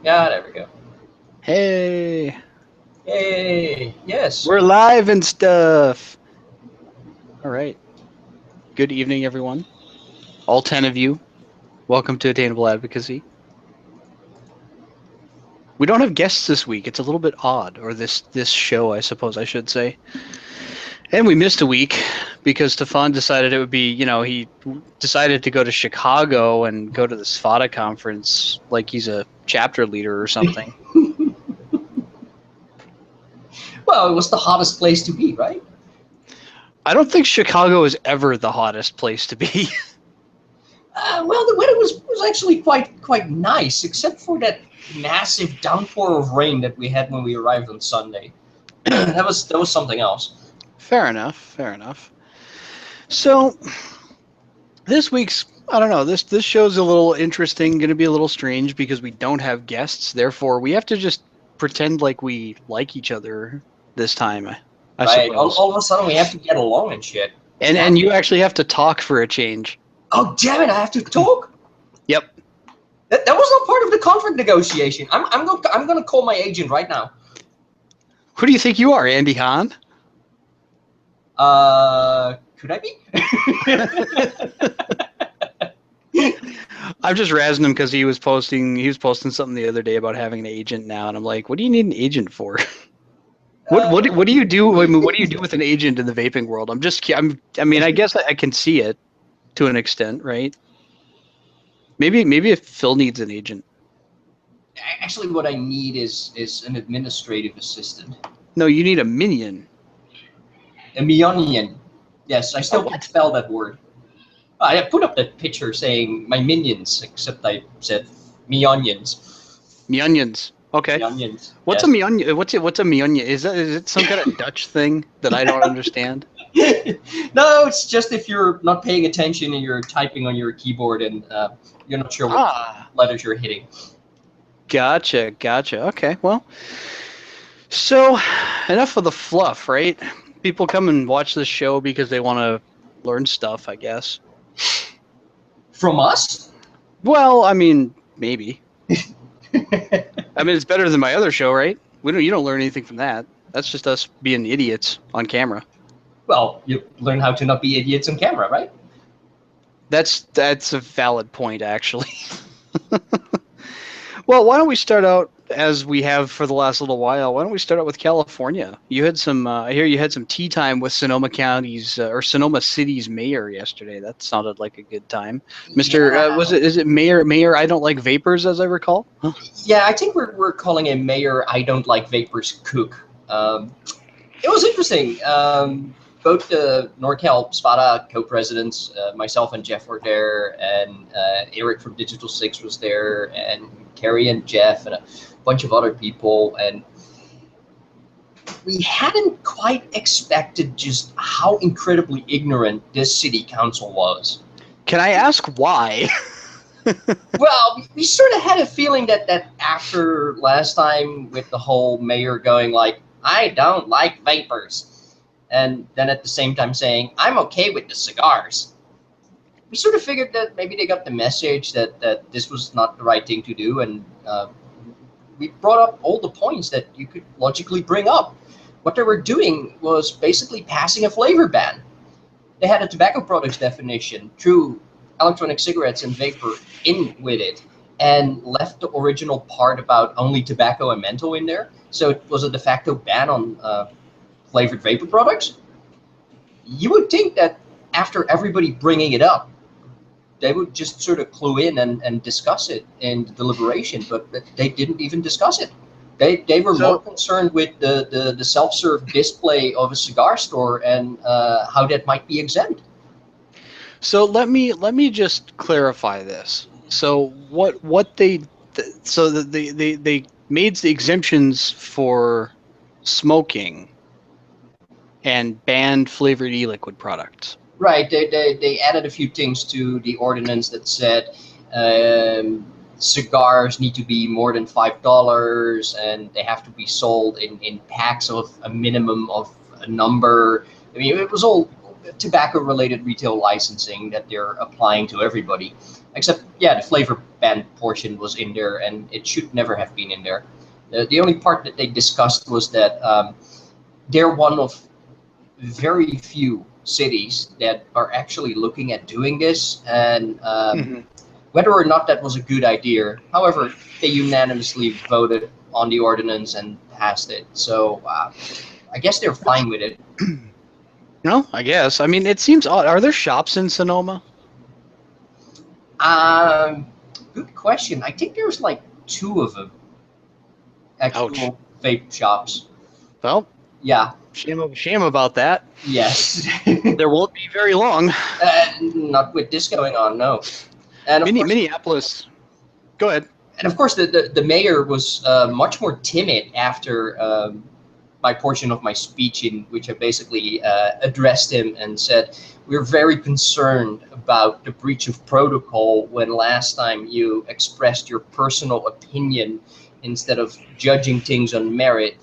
Yeah, there we go. Hey, Hey, yes. we're live and stuff. All right. Good evening, everyone. All 10 of you. Welcome to Attainable Advocacy. We don't have guests this week. It's a little bit odd, or this show, I suppose I should say. And we missed a week because Stefan decided it would be, he decided to go to Chicago and go to the SFATA conference like he's a chapter leader or something. Well, it was the hottest place to be, right? I don't think Chicago is ever the hottest place to be. Well, the weather was actually quite nice, except for that massive downpour of rain that we had when we arrived on Sunday. that was something else. Fair enough. Fair enough. So this week's, I don't know, this show's a little interesting, going to be a little strange because we don't have guests. Therefore, we have to just pretend like we like each other this time, I Right? suppose. All of a sudden, we have to get along and shit. And you actually have to talk for a change. Oh, damn it! I have to talk. Yep. That was not part of the contract negotiation. I'm gonna call my agent right now. Who do you think you are, Andy Hahn? Could I be? I'm just razzing him because he was posting something the other day about having an agent now, and I'm like, what do you need an agent for? What do you do? I mean, what do you do with an agent in the vaping world? I guess I can see it to an extent, right? Maybe if Phil needs an agent. Actually, what I need is an administrative assistant. No, you need a minion. A minion. Yes, I still can't spell that word. I put up that picture saying my minions, except I said minions. Minions. Okay. Minions. What's a minion? What's a minion? Is it some kind of Dutch thing that I don't understand? No, it's just if you're not paying attention and you're typing on your keyboard and you're not sure what letters you're hitting. Gotcha. Okay, well, so enough of the fluff, right? People come and watch this show because they want to learn stuff, I guess. From us? Well, I mean, maybe. I mean, it's better than my other show, right? You don't learn anything from that. That's just us being idiots on camera. Well, you learn how to not be idiots on camera, right? That's a valid point, actually. Well, why don't we start out as we have for the last little while? Why don't we start out with California? You had some. I hear you had some tea time with Sonoma County's or Sonoma City's mayor yesterday. That sounded like a good time, Mister. Yeah. Is it Mayor? I don't like vapors, as I recall. Huh? Yeah, I think we're calling him Mayor I Don't Like Vapers Cook. It was interesting. Both the NorCal SFATA co-presidents, myself and Jeff were there, and Eric from Digital 6 was there, and Carrie and Jeff, and a bunch of other people. And we hadn't quite expected just how incredibly ignorant this city council was. Can I ask why? Well, we sort of had a feeling that after last time with the whole mayor going like, I don't like vapers, and then at the same time saying, I'm okay with the cigars. We sort of figured that maybe they got the message that this was not the right thing to do, and we brought up all the points that you could logically bring up. What they were doing was basically passing a flavor ban. They had a tobacco products definition, threw electronic cigarettes and vapor in with it, and left the original part about only tobacco and menthol in there. So it was a de facto ban on flavored vapor products. You would think that after everybody bringing it up, they would just sort of clue in and discuss it in the deliberation, but they didn't even discuss it. They were more concerned with the self-serve display of a cigar store and how that might be exempt. So let me just clarify this. So they made the exemptions for smoking and banned flavored e-liquid products. Right. They added a few things to the ordinance that said cigars need to be more than $5 and they have to be sold in packs of a minimum of a number. I mean, it was all tobacco-related retail licensing that they're applying to everybody. Except, yeah, the flavor banned portion was in there, and it should never have been in there. The only part that they discussed was that they're one of very few cities that are actually looking at doing this, and whether or not that was a good idea. However, they unanimously voted on the ordinance and passed it. So I guess they're fine with it. No, I guess. I mean, it seems odd. Are there shops in Sonoma? Good question. I think there's like 2 of them. Actual vape shops. Well, yeah. Shame about that. Yes. There won't be very long. Not with this going on, no. And of course, Minneapolis. Go ahead. And of course, the mayor was much more timid after my portion of my speech, in which I basically addressed him and said, "We're very concerned about the breach of protocol when last time you expressed your personal opinion instead of judging things on merit,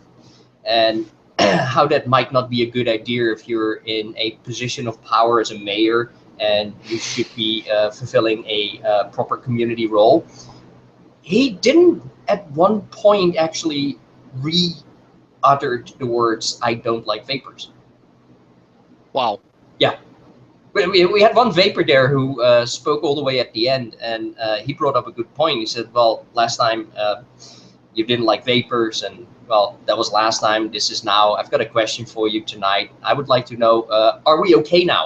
and how that might not be a good idea if you're in a position of power as a mayor and you should be fulfilling a proper community role." He didn't at one point actually re-uttered the words, "I don't like vapors." Wow. Yeah. We had one vapor there who spoke all the way at the end, and he brought up a good point. He said, "Well, last time you didn't like vapors, and well, that was last time, this is now. I've got a question for you tonight. I would like to know, are we okay now?"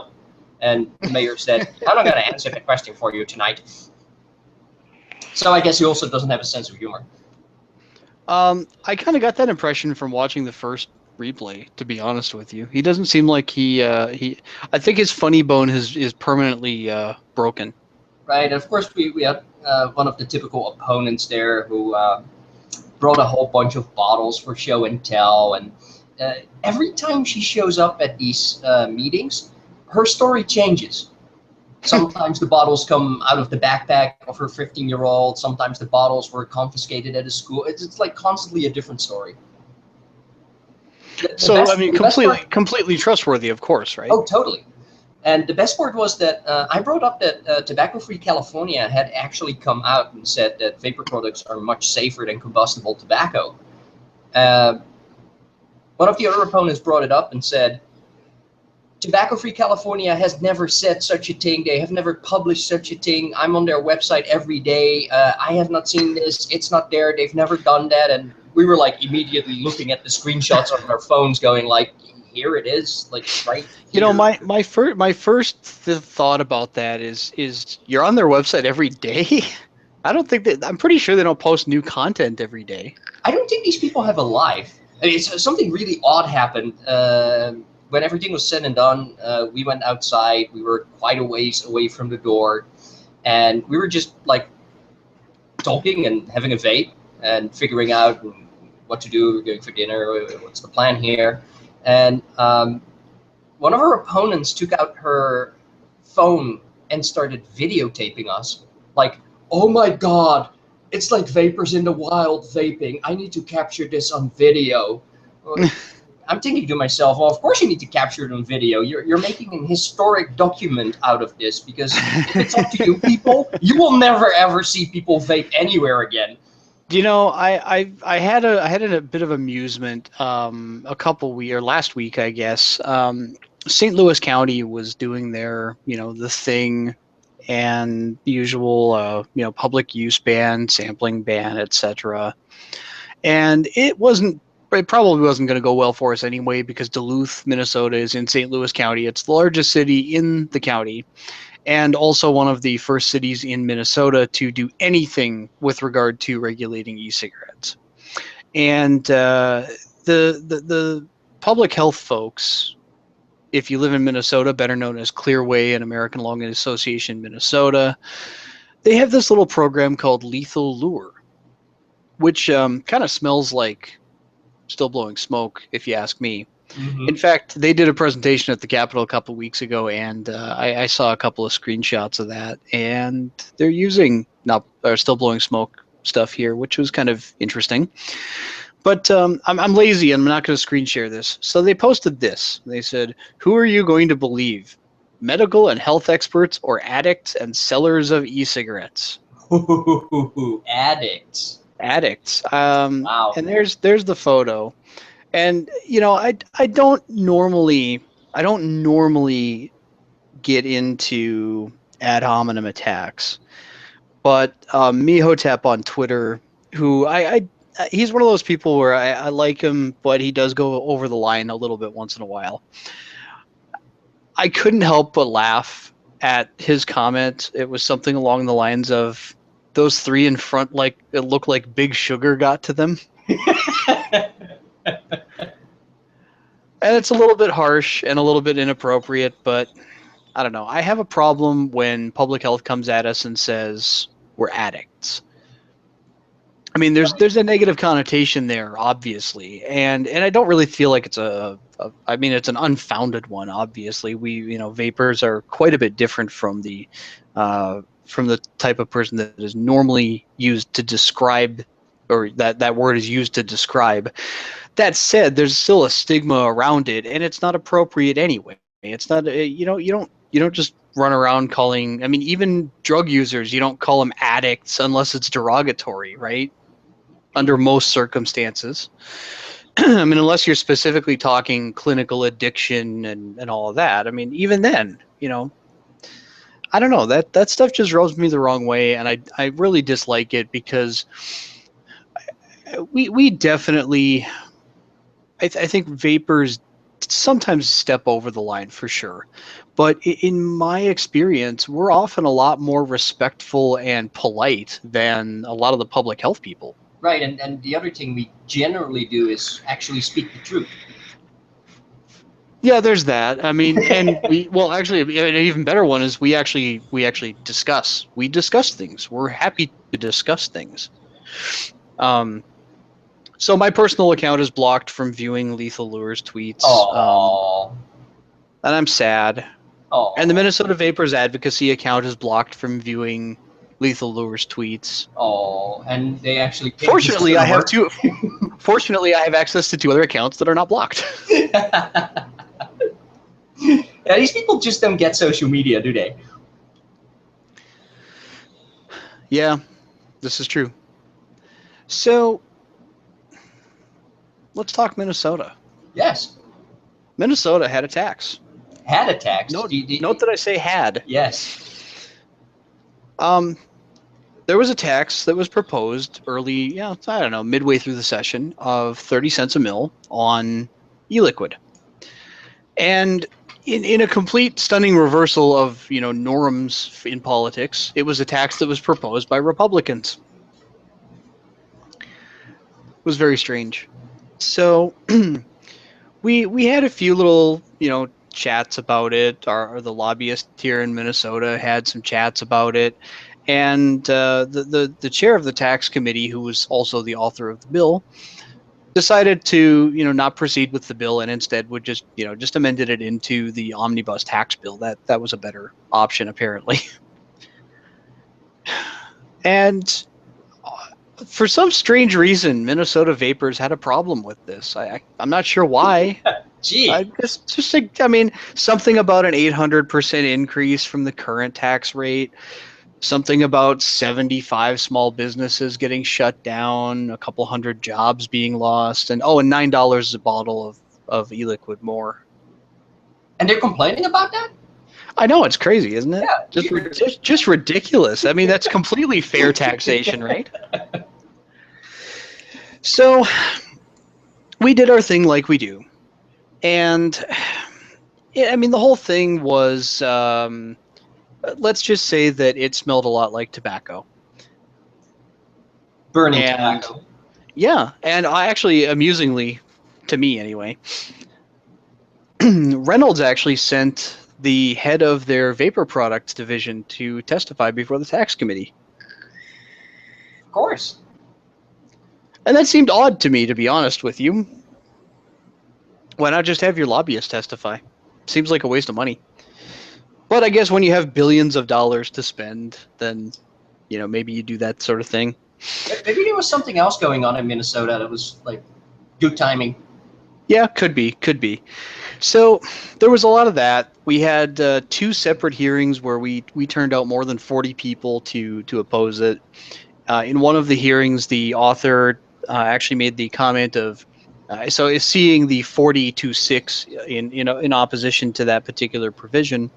And the mayor said, "I'm not going to answer the question for you tonight." So I guess he also doesn't have a sense of humor. I kind of got that impression from watching the first replay, to be honest with you. He doesn't seem like I think his funny bone is permanently broken. Right, and of course we had one of the typical opponents there who brought a whole bunch of bottles for show and tell, and every time she shows up at these meetings, her story changes. Sometimes the bottles come out of the backpack of her 15-year-old. Sometimes the bottles were confiscated at a school. It's like constantly a different story. I mean, completely trustworthy, of course, right? Oh, totally. And the best part was that I brought up that Tobacco-Free California had actually come out and said that vapor products are much safer than combustible tobacco. One of the other opponents brought it up and said, "Tobacco-Free California has never said such a thing. They have never published such a thing. I'm on their website every day. I have not seen this. It's not there. They've never done that." And we were like immediately looking at the screenshots on our phones going like, here it is, like right here. You know, my first thought about that is you're on their website every day? I'm pretty sure they don't post new content every day. I don't think these people have a life. I mean, something really odd happened. When everything was said and done, we went outside. We were quite a ways away from the door, and we were just like talking and having a vape and figuring out what to do. We're going for dinner. What's the plan here? And one of her opponents took out her phone and started videotaping us. Like, "Oh my God, it's like vapors in the wild vaping. I need to capture this on video." I'm thinking to myself, well, of course you need to capture it on video. You're making an historic document out of this, because if it's up to you people, you will never ever see people vape anywhere again. You know, I had a bit of amusement last week, I guess. St. Louis County was doing their, the thing, and the usual, public use ban, sampling ban, etc. And it probably wasn't going to go well for us anyway, because Duluth, Minnesota is in St. Louis County. It's the largest city in the county, and also one of the first cities in Minnesota to do anything with regard to regulating e-cigarettes. And the public health folks, if you live in Minnesota, better known as Clearway and American Lung Association Minnesota, they have this little program called Lethal Lure, which kind of smells like still blowing smoke, if you ask me. Mm-hmm. In fact, they did a presentation at the Capitol a couple of weeks ago, and I saw a couple of screenshots of that, and they're using still blowing smoke stuff here, which was kind of interesting. But I'm lazy, and I'm not going to screen share this. So they posted this. They said, "Who are you going to believe? Medical and health experts or addicts and sellers of e-cigarettes?" Ooh, addicts. Addicts. Wow. And there's the photo. And you know, I don't normally get into ad hominem attacks, but Mihotep on Twitter, who he's one of those people where I like him, but he does go over the line a little bit once in a while. I couldn't help but laugh at his comment. It was something along the lines of, "Those three in front, like it looked like Big Sugar got to them." And it's a little bit harsh and a little bit inappropriate, but I don't know. I have a problem when public health comes at us and says we're addicts. I mean, there's a negative connotation there, obviously, and I don't really feel like it's I mean, it's an unfounded one. Obviously, vapors are quite a bit different from the type of person that is normally used to describe, or that word is used to describe. That said, there's still a stigma around it, and it's not appropriate anyway. It's not, you don't just run around calling. I mean, even drug users, you don't call them addicts unless it's derogatory, right? Under most circumstances. I mean, unless you're specifically talking clinical addiction and all of that. I mean, even then, I don't know, that stuff just rubs me the wrong way, and I really dislike it because we definitely, I think vapors sometimes step over the line for sure. But in my experience, we're often a lot more respectful and polite than a lot of the public health people. Right, and the other thing we generally do is actually speak the truth. Yeah, there's that. I mean, and actually, an even better one is we actually discuss. We discuss things. We're happy to discuss things. So my personal account is blocked from viewing Lethal Lures tweets. Oh. And I'm sad. Oh. And the Minnesota Vapers Advocacy account is blocked from viewing Lethal Lures tweets. Oh, and they actually. Fortunately, I have two. Fortunately, I have access to two other accounts that are not blocked. Yeah, these people just don't get social media, do they? Yeah, this is true. So, let's talk Minnesota. Yes. Minnesota had a tax. Had a tax. Note that I say had. Yes. There was a tax that was proposed early, I don't know, midway through the session of 30 cents a mil on e-liquid. And in a complete stunning reversal of, norms in politics, it was a tax that was proposed by Republicans. It was very strange. So we had a few little, chats about it. The lobbyist here in Minnesota had some chats about it. And the chair of the tax committee, who was also the author of the bill, decided to not proceed with the bill and instead would just amended it into the omnibus tax bill. That was a better option apparently. And for some strange reason, Minnesota Vapors had a problem with this. I'm not sure why. Gee. I mean, something about an 800% increase from the current tax rate. Something about 75 small businesses getting shut down, a couple hundred jobs being lost, and $9 a bottle of e-liquid more. And they're complaining about that? I know, it's crazy, isn't it? Yeah. Just ridiculous. I mean, that's completely fair taxation, right? So we did our thing like we do. And I mean, the whole thing was, let's just say that it smelled a lot like tobacco. Burning tobacco. Yeah, and I actually, amusingly, to me anyway, Reynolds actually sent the head of their vapor products division to testify before the tax committee. Of course. And that seemed odd to me, to be honest with you. Why not just have your lobbyist testify? Seems like a waste of money. But I guess when you have billions of dollars to spend, then, maybe you do that sort of thing. Maybe there was something else going on in Minnesota that was, like, good timing. Yeah, could be. So there was a lot of that. We had 2 separate hearings where we turned out more than 40 people to oppose it. In one of the hearings, the author actually made the comment of, so is seeing the 40-6 in opposition to that particular provision.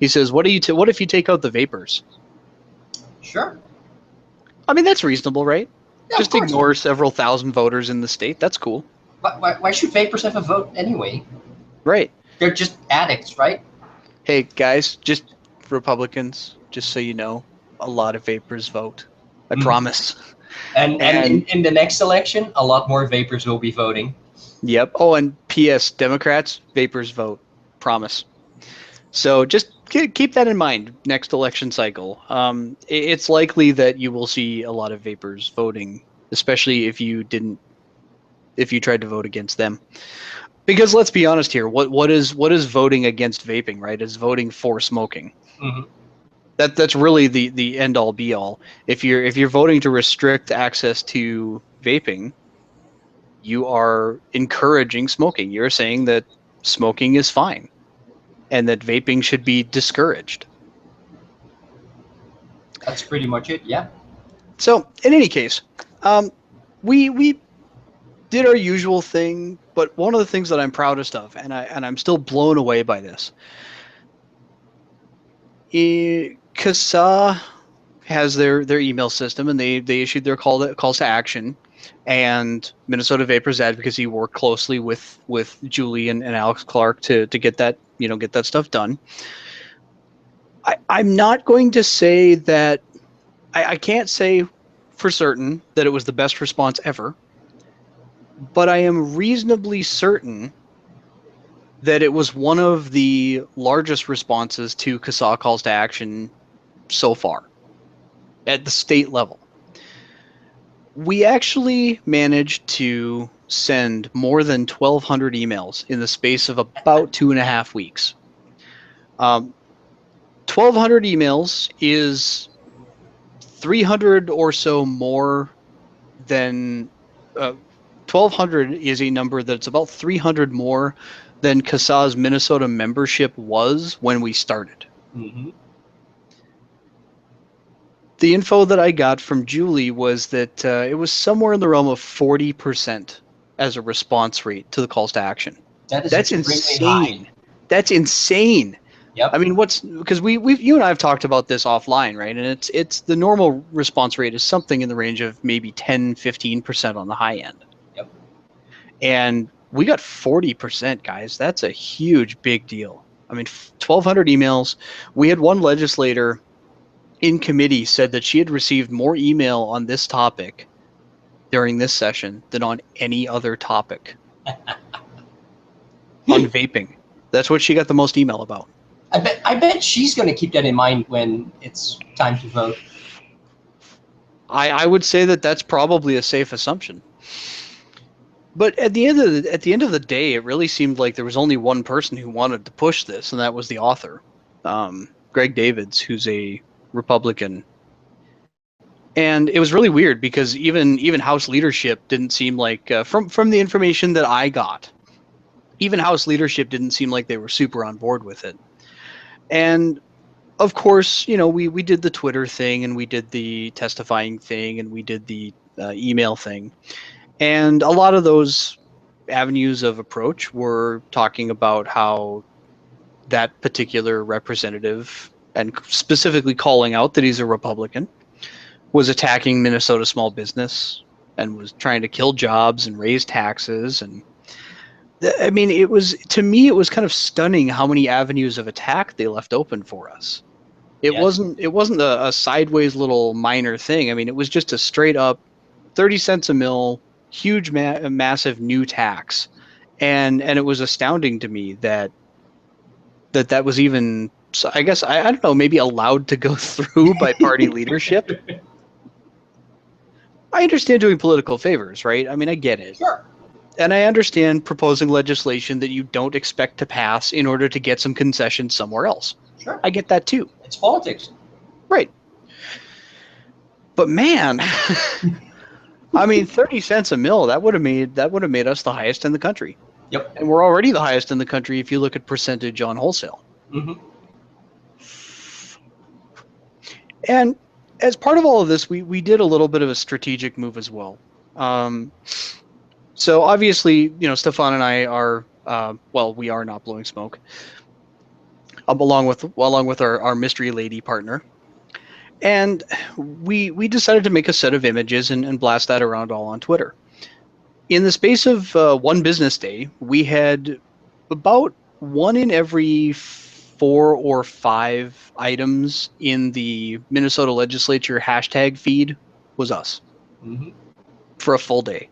He says, "What if you take out the vapers?" Sure. I mean, that's reasonable, right? Yeah, Just ignore several thousand voters in the state. That's cool. Why should vapers have a vote anyway? Right. They're just addicts, right? Hey, guys, just Republicans, just so you know, a lot of vapers vote. I promise. And And in the next election, a lot more vapers will be voting. yep. Oh, and P.S. Democrats, vapors vote. Promise. So just keep that in mind next election cycle. It's likely that you will see a lot of vapors voting, especially if you tried to vote against them. Because let's be honest here, what is voting against vaping, right? Is voting for smoking. Mm-hmm. That's really the end all be all. If you're voting to restrict access to vaping, you are encouraging smoking. You're saying that smoking is fine and that vaping should be discouraged. That's pretty much it, yeah. So in any case, we did our usual thing, but one of the things that I'm proudest of, and I'm still blown away by this, CASA has their email system, and they issued their calls to action, and Minnesota Vapers Advocacy worked closely with Julie and Alex Clark to get that stuff done. I'm not going to say that I can't say for certain that it was the best response ever, but I am reasonably certain that it was one of the largest responses to CASA calls to action so far at the state level. We actually managed to send more than 1,200 emails in the space of about 2.5 weeks. 1,200 emails is 300 or so more than 1,200 is a number that's about 300 more than CASA's Minnesota membership was when we started. Mm-hmm. The info that I got from Julie was that it was somewhere in the realm of 40% as a response rate to the calls to action. That's insane. High. That's insane. Yep. I mean, because you and I have talked about this offline, right? And it's the normal response rate is something in the range of maybe 10-15% on the high end. Yep. And we got 40%, guys. That's a huge, big deal. I mean, 1,200 emails. We had one legislator in committee said that she had received more email on this topic during this session than on any other topic. On vaping. That's what she got the most email about. I bet she's going to keep that in mind when it's time to vote. I would say that that's probably a safe assumption. But at the end of the day, it really seemed like there was only one person who wanted to push this, and that was the author, Greg Davids, who's a Republican. And it was really weird because even House leadership didn't seem like, from the information that I got, even House leadership didn't seem like they were super on board with it. And of course, we did the Twitter thing, and we did the testifying thing, and we did the email thing. And a lot of those avenues of approach were talking about how that particular representative, and specifically calling out that he's a Republican, was attacking Minnesota small business and was trying to kill jobs and raise taxes. And I mean, to me, it was kind of stunning how many avenues of attack they left open for us. It wasn't a sideways little minor thing. I mean, it was just a straight up 30 cents a mil, huge, massive new tax. And it was astounding to me that was even, I guess, I don't know, maybe allowed to go through by party leadership. I understand doing political favors, right? I mean, I get it. Sure. And I understand proposing legislation that you don't expect to pass in order to get some concessions somewhere else. Sure. I get that too. It's politics. Right. But man, I mean, 30 cents a mil, that would have made us the highest in the country. Yep. And we're already the highest in the country if you look at percentage on wholesale. Mm-hmm. And as part of all of this, we did a little bit of a strategic move as well. So obviously, Stefan and I are, we are not blowing smoke, along with our mystery lady partner. And we decided to make a set of images and blast that around all on Twitter. In the space of one business day, we had about one in every 4 or 5 items in the Minnesota legislature hashtag feed was us Mm-hmm. for a full day.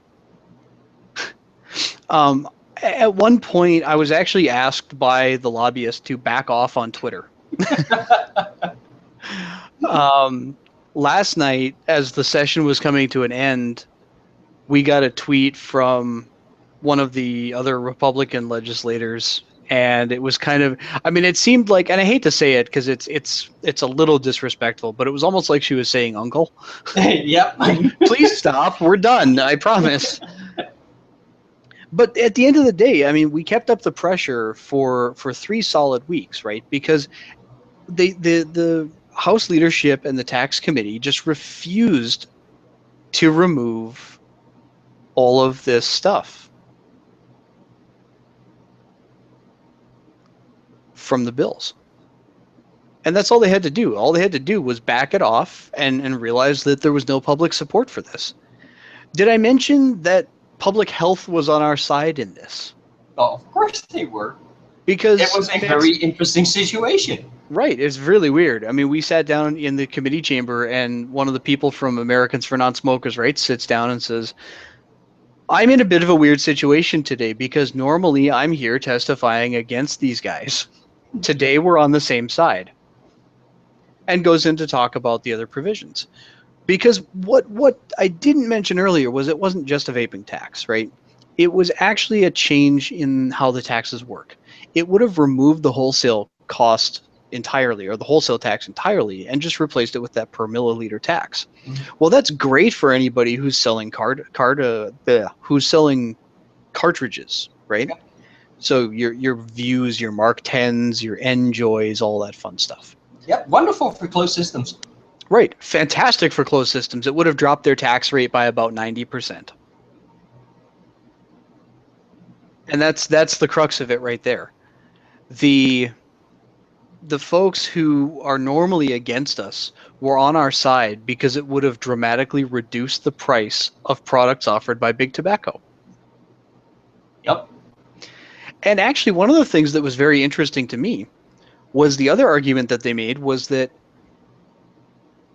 At one point, I was actually asked by the lobbyist to back off on Twitter. Last night, as the session was coming to an end, we got a tweet from one of the other Republican legislators, and it was kind of, it seemed like, and I hate to say it because it's a little disrespectful, but it was almost like she was saying uncle. Yep. Please stop. We're done. I promise. But at the end of the day, we kept up the pressure for 3 solid weeks, right? Because the House leadership and the tax committee just refused to remove all of this stuff from the bills. And that's all they had to do. All they had to do was back it off and realize that there was no public support for this. Did I mention that public health was on our side in this? Oh, of course they were. Because it was a very interesting situation. Right. It's really weird. We sat down in the committee chamber, and one of the people from Americans for Non-Smokers' Rights sits down and says, I'm in a bit of a weird situation today because normally I'm here testifying against these guys. Today we're on the same side. And goes in to talk about the other provisions. Because what I didn't mention earlier was it wasn't just a vaping tax, right? It was actually a change in how the taxes work. It would have removed the wholesale cost entirely, or the wholesale tax entirely, and just replaced it with that per milliliter tax. Mm-hmm. Well, that's great for anybody who's selling who's selling cartridges, right? Yep. So your Views, your Mark 10s, your Enjoys, all that fun stuff. Yep, wonderful for closed systems. Right, fantastic for closed systems. It would have dropped their tax rate by about 90%. And that's the crux of it right there. The folks who are normally against us were on our side because it would have dramatically reduced the price of products offered by Big Tobacco. Yep. And actually, one of the things that was very interesting to me was the other argument that they made was that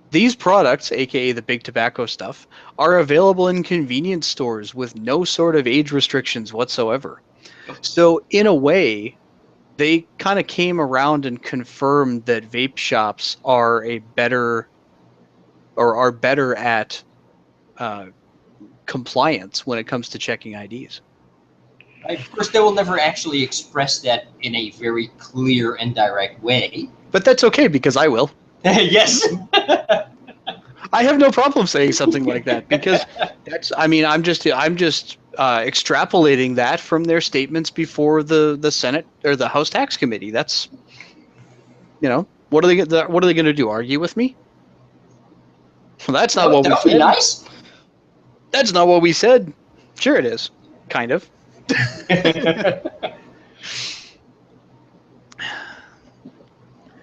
these products, aka the Big Tobacco stuff, are available in convenience stores with no sort of age restrictions whatsoever. So in a way, they kind of came around and confirmed that vape shops are better at compliance when it comes to checking IDs. Of course, they will never actually express that in a very clear and direct way. But that's okay because I will. Yes. I have no problem saying something like that because I'm just extrapolating that from their statements before the Senate or the House Tax Committee. That's, what are they going to do? Argue with me? Well, that's not what we said. Nice. That's not what we said. Sure, it is. Kind of.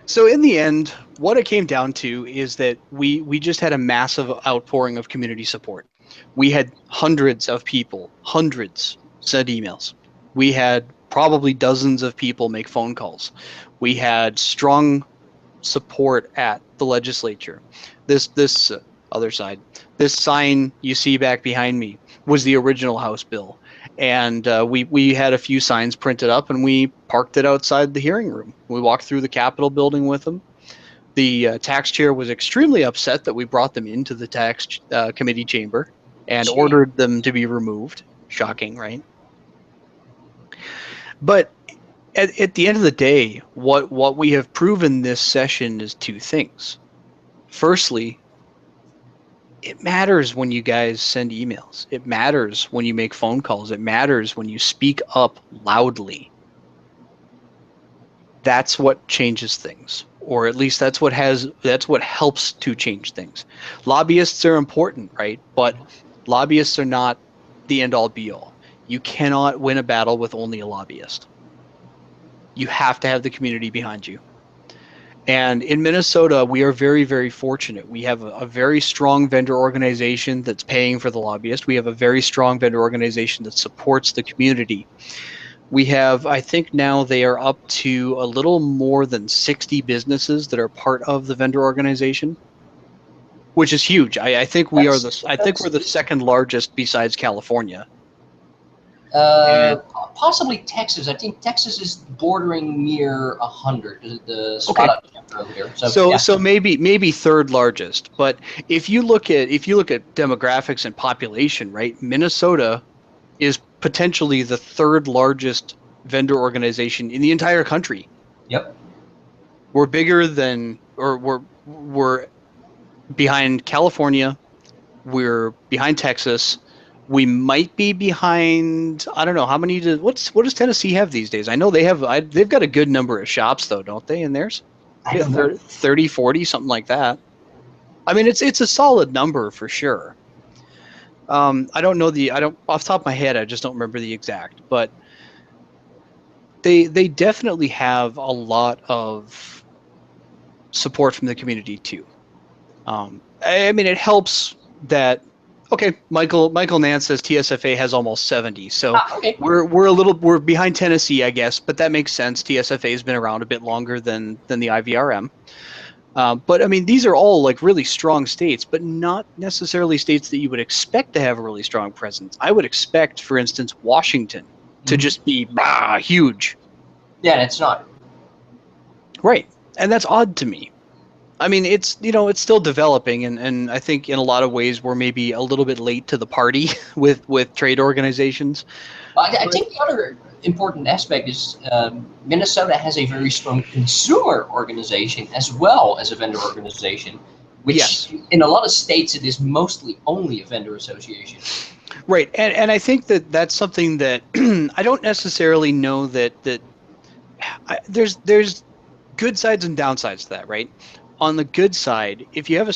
So in the end, what it came down to is that we just had a massive outpouring of community support. We had hundreds of people, send emails. We had probably dozens of people make phone calls. We had strong support at the legislature. This other side, this sign you see back behind me was the original House bill. And we had a few signs printed up, and we parked it outside the hearing room. We walked through the Capitol building with them. The tax chair was extremely upset that we brought them into the tax committee chamber and ordered them to be removed. Shocking, right? But at the end of the day, what we have proven this session is 2 things. Firstly, it matters when you guys send emails. It matters when you make phone calls. It matters when you speak up loudly. That's what changes things, or at least that's what helps to change things. Lobbyists are important, right? But lobbyists are not the end all be all. You cannot win a battle with only a lobbyist. You have to have the community behind you. And in Minnesota, we are very, very fortunate. We have a very strong vendor organization that's paying for the lobbyist. We have a very strong vendor organization that supports the community. We have, I think now they are up to a little more than 60 businesses that are part of the vendor organization, which is huge. I think we are I think we're the second largest besides California. And Possibly Texas. I think Texas is bordering near 100. The SFATA chapter over here. So maybe third largest. But if you look at demographics and population, right? Minnesota is potentially the third largest vendor organization in the entire country. Yep. We're bigger than, or we're behind California. We're behind Texas. We might be behind. I don't know how many. What does Tennessee have these days? I know they've got a good number of shops though, don't they? In theirs, 30, 40, something like that. I mean, it's a solid number for sure. I don't know off the top of my head. I just don't remember the exact, but they definitely have a lot of support from the community too. I mean, it helps that. Okay, Michael Nance says TSFA has almost 70, so okay. we're behind Tennessee, I guess, but that makes sense. TSFA has been around a bit longer than the IVRM. But I mean, these are all like really strong states, but not necessarily states that you would expect to have a really strong presence. I would expect, for instance, Washington to just be huge. Yeah, it's not. Right, and that's odd to me. I mean, it's still developing, and I think in a lot of ways we're maybe a little bit late to the party with trade organizations. I think the other important aspect is Minnesota has a very strong consumer organization as well as a vendor organization, which in a lot of states it is mostly only a vendor association. Right, and I think that's something that I don't necessarily know that there's good sides and downsides to that, right? On the good side, if you have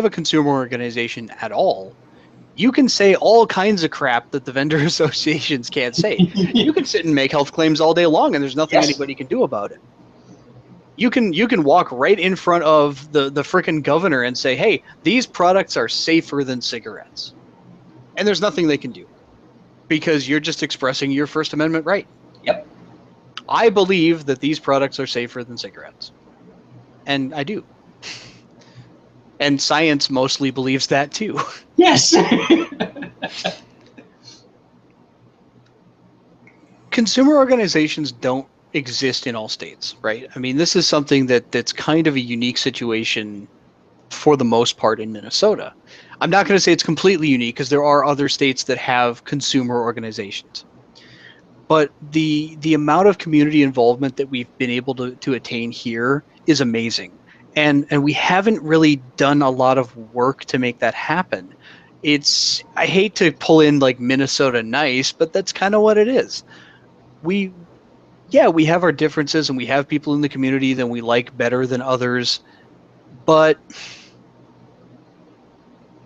a consumer organization at all, you can say all kinds of crap that the vendor associations can't say. You can sit and make health claims all day long, and there's nothing anybody can do about it. You can walk right in front of the frickin' governor and say, "Hey, these products are safer than cigarettes," and there's nothing they can do because you're just expressing your First Amendment right. Yep. I believe that these products are safer than cigarettes, and I do. And science mostly believes that too. Yes. Consumer organizations don't exist in all states, right? I mean, this is something that's kind of a unique situation for the most part in Minnesota. I'm not going to say it's completely unique because there are other states that have consumer organizations. But the amount of community involvement that we've been able to attain here is amazing. And we haven't really done a lot of work to make that happen. I hate to pull in like Minnesota nice, but that's kind of what it is. We have our differences and we have people in the community that we like better than others. But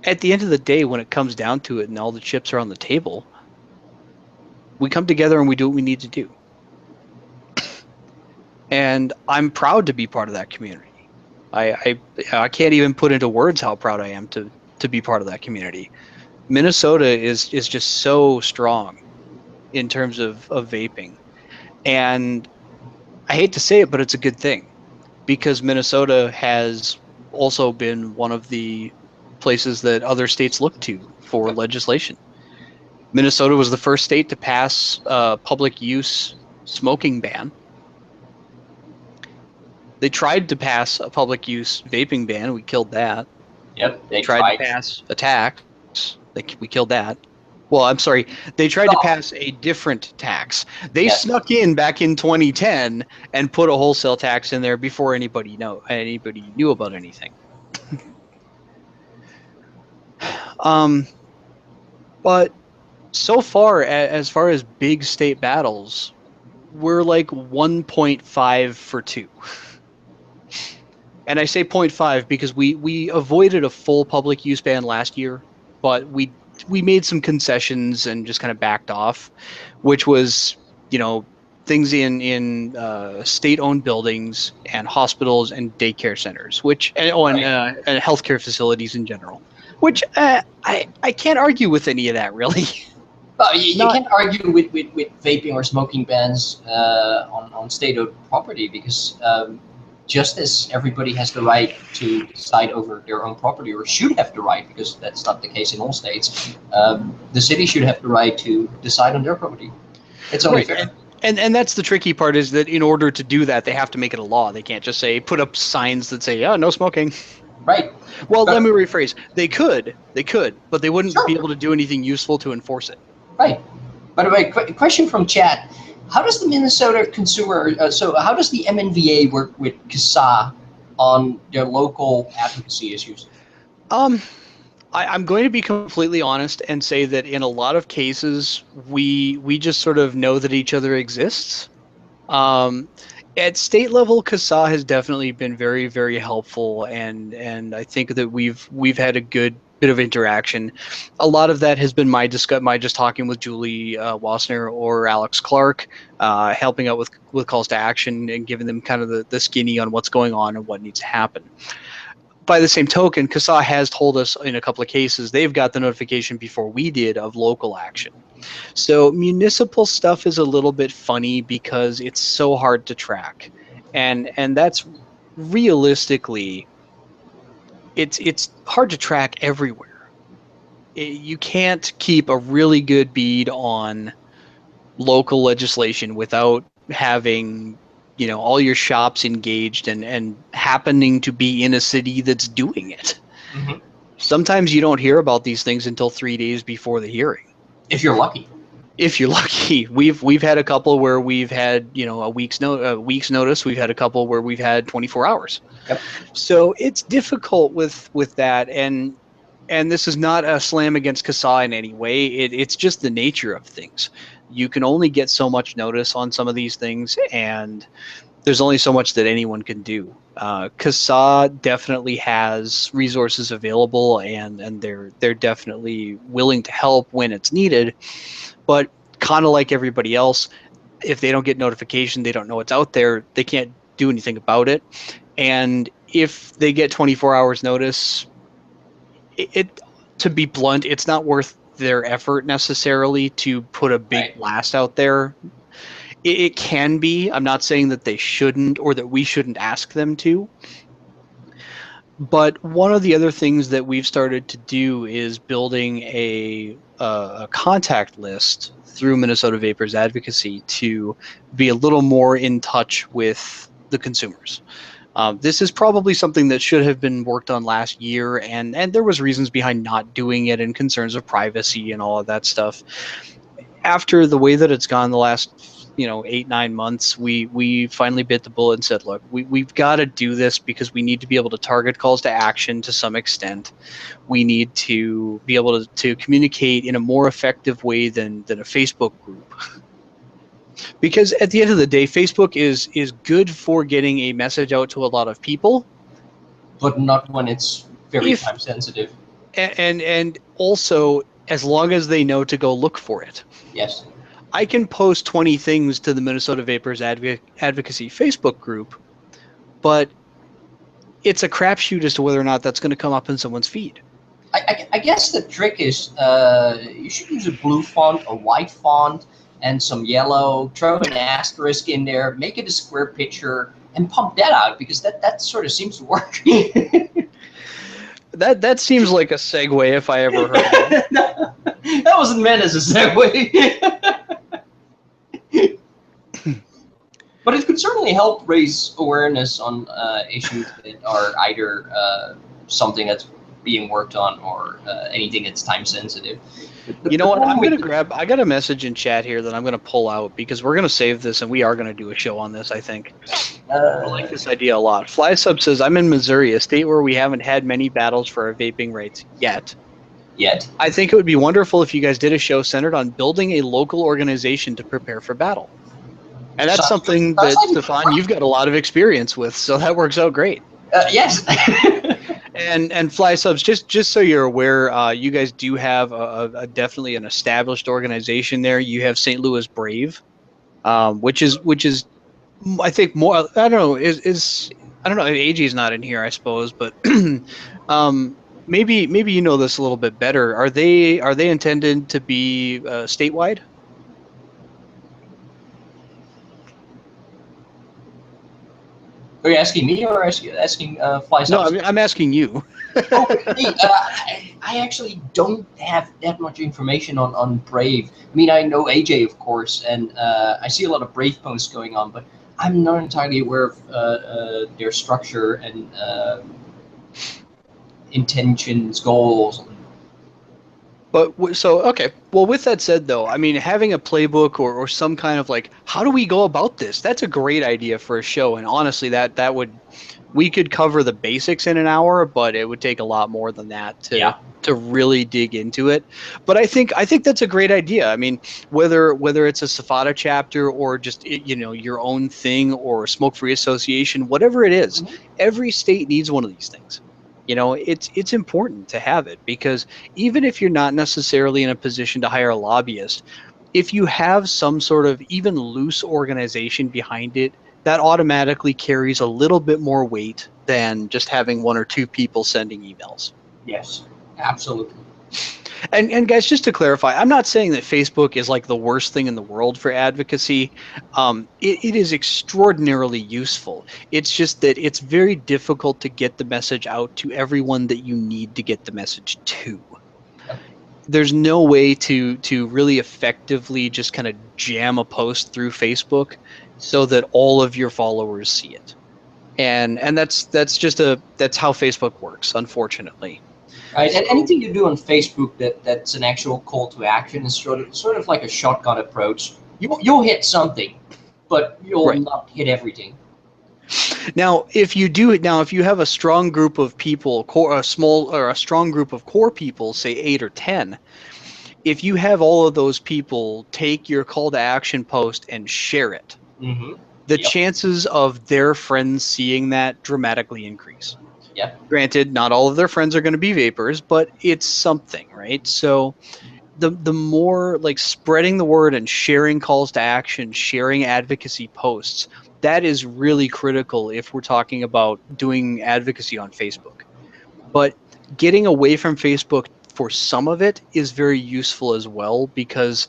at the end of the day, when it comes down to it and all the chips are on the table, we come together and we do what we need to do. And I'm proud to be part of that community. I can't even put into words how proud I am to be part of that community. Minnesota is just so strong in terms of vaping. And I hate to say it, but it's a good thing because Minnesota has also been one of the places that other states look to for legislation. Minnesota was the first state to pass a public use smoking ban. They tried to pass a public use vaping ban. We killed that. Yep. They tried to pass a tax. We killed that. Well, I'm sorry. They tried to pass a different tax. They snuck in back in 2010 and put a wholesale tax in there before anybody knew about anything. But so far as big state battles, we're like 1.5 for 2. And I say 0.5 because we avoided a full public use ban last year, but we made some concessions and just kind of backed off, which was, things in state-owned buildings and hospitals and daycare centers, and healthcare facilities in general, which I can't argue with any of that really. Well, you can't argue with vaping or smoking bans on state-owned property because just as everybody has the right to decide over their own property, or should have the right, because that's not the case in all states, the city should have the right to decide on their property. It's only fair. And that's the tricky part, is that in order to do that, they have to make it a law. They can't just put up signs that say, no smoking. Right. Well, let me rephrase. They could, but they wouldn't be able to do anything useful to enforce it. Right. By the way, question from chat. How does the Minnesota consumer, how does the MNVA work with CASA on their local advocacy issues? I'm going to be completely honest and say that in a lot of cases, we just sort of know that each other exists. At state level, CASA has definitely been very, very helpful, and I think that we've had a good bit of interaction. A lot of that has been my just talking with Julie Wassner or Alex Clark, helping out with calls to action and giving them kind of the skinny on what's going on and what needs to happen. By the same token, CASA has told us in a couple of cases they've got the notification before we did of local action. So municipal stuff is a little bit funny because it's so hard to track, and that's realistically, it's hard to track everywhere. You can't keep a really good bead on local legislation without having all your shops engaged and happening to be in a city that's doing it. Mm-hmm. Sometimes you don't hear about these things until 3 days before the hearing. If you're lucky. We've had a couple where we've had a week's notice. We've had a couple where we've had 24 hours. Yep. So it's difficult with that, and this is not a slam against CASA in any way. It's just the nature of things. You can only get so much notice on some of these things, and there's only so much that anyone can do. CASA definitely has resources available, and they're definitely willing to help when it's needed. But kind of like everybody else, if they don't get notification, they don't know it's out there, they can't do anything about it. And if they get 24 hours notice, to be blunt, it's not worth their effort necessarily to put a big blast out there. It can be. I'm not saying that they shouldn't or that we shouldn't ask them to. But one of the other things that we've started to do is building a contact list through Minnesota Vapers Advocacy to be a little more in touch with the consumers. This is probably something that should have been worked on last year, and there was reasons behind not doing it and concerns of privacy and all of that stuff. After the way that it's gone the last 8-9 months, we finally bit the bullet and said, look, we've got to do this because we need to be able to target calls to action to some extent. We need to be able to communicate in a more effective way than a Facebook group. Because at the end of the day, Facebook is good for getting a message out to a lot of people, but not when it's very time sensitive. And also, as long as they know to go look for it. Yes. I can post 20 things to the Minnesota Vapers Advocacy Facebook group, but it's a crapshoot as to whether or not that's going to come up in someone's feed. I guess the trick is you should use a blue font, a white font, and some yellow. Throw an asterisk in there, make it a square picture, and pump that out, because that sort of seems to work. That seems like a segue if I ever heard it. No, that wasn't meant as a segue. But it could certainly help raise awareness on issues that are either something that's being worked on or anything that's time sensitive. You know what? I got a message in chat here that I'm going to pull out because we're going to save this and we are going to do a show on this, I think. I like this idea a lot. FlySub says, I'm in Missouri, a state where we haven't had many battles for our vaping rights yet. Yet. I think it would be wonderful if you guys did a show centered on building a local organization to prepare for battle. And that's Sounds good. something Sounds that, like Stefan, you've got a lot of experience with, so that works out great. yes. And Fly Subs, just so you're aware, you guys do have a definitely an established organization there. You have St. Louis Brave, which is I think more. I don't know. Is I don't know. AG is not in here, I suppose, but maybe you know this a little bit better. Are they intended to be statewide? Are you asking me or asking Fly No, Subs? I'm asking you. Oh, hey, I actually don't have that much information on Brave. I mean, I know AJ, of course, and I see a lot of Brave posts going on, but I'm not entirely aware of their structure and intentions, goals. But so okay. Well, with that said, though, I mean, having a playbook or some kind of like, how do we go about this? That's a great idea for a show. And honestly, that would we could cover the basics in an hour, but it would take a lot more than that Yeah. to really dig into it. But I think that's a great idea. I mean, whether it's a SFATA chapter or just your own thing or a smoke-free association, whatever it is, every state needs one of these things. It's important to have it because even if you're not necessarily in a position to hire a lobbyist, if you have some sort of even loose organization behind it, that automatically carries a little bit more weight than just having one or two people sending emails. Yes, absolutely. And guys, just to clarify, I'm not saying that Facebook is like the worst thing in the world for advocacy. It is extraordinarily useful. It's just that it's very difficult to get the message out to everyone that you need to get the message to. There's no way to really effectively just kind of jam a post through Facebook so that all of your followers see it. And that's how Facebook works, unfortunately. Right, and anything you do on Facebook that's an actual call to action is sort of like a shotgun approach. You'll hit something, but you'll Right. not hit everything. Now, if you have a strong group of people, a strong group of core people, say 8 or 10, if you have all of those people take your call to action post and share it, the Yep. chances of their friends seeing that dramatically increase. Yep. Granted, not all of their friends are going to be vapers, but it's something, right? So the more like spreading the word and sharing calls to action, sharing advocacy posts, that is really critical if we're talking about doing advocacy on Facebook. But getting away from Facebook for some of it is very useful as well because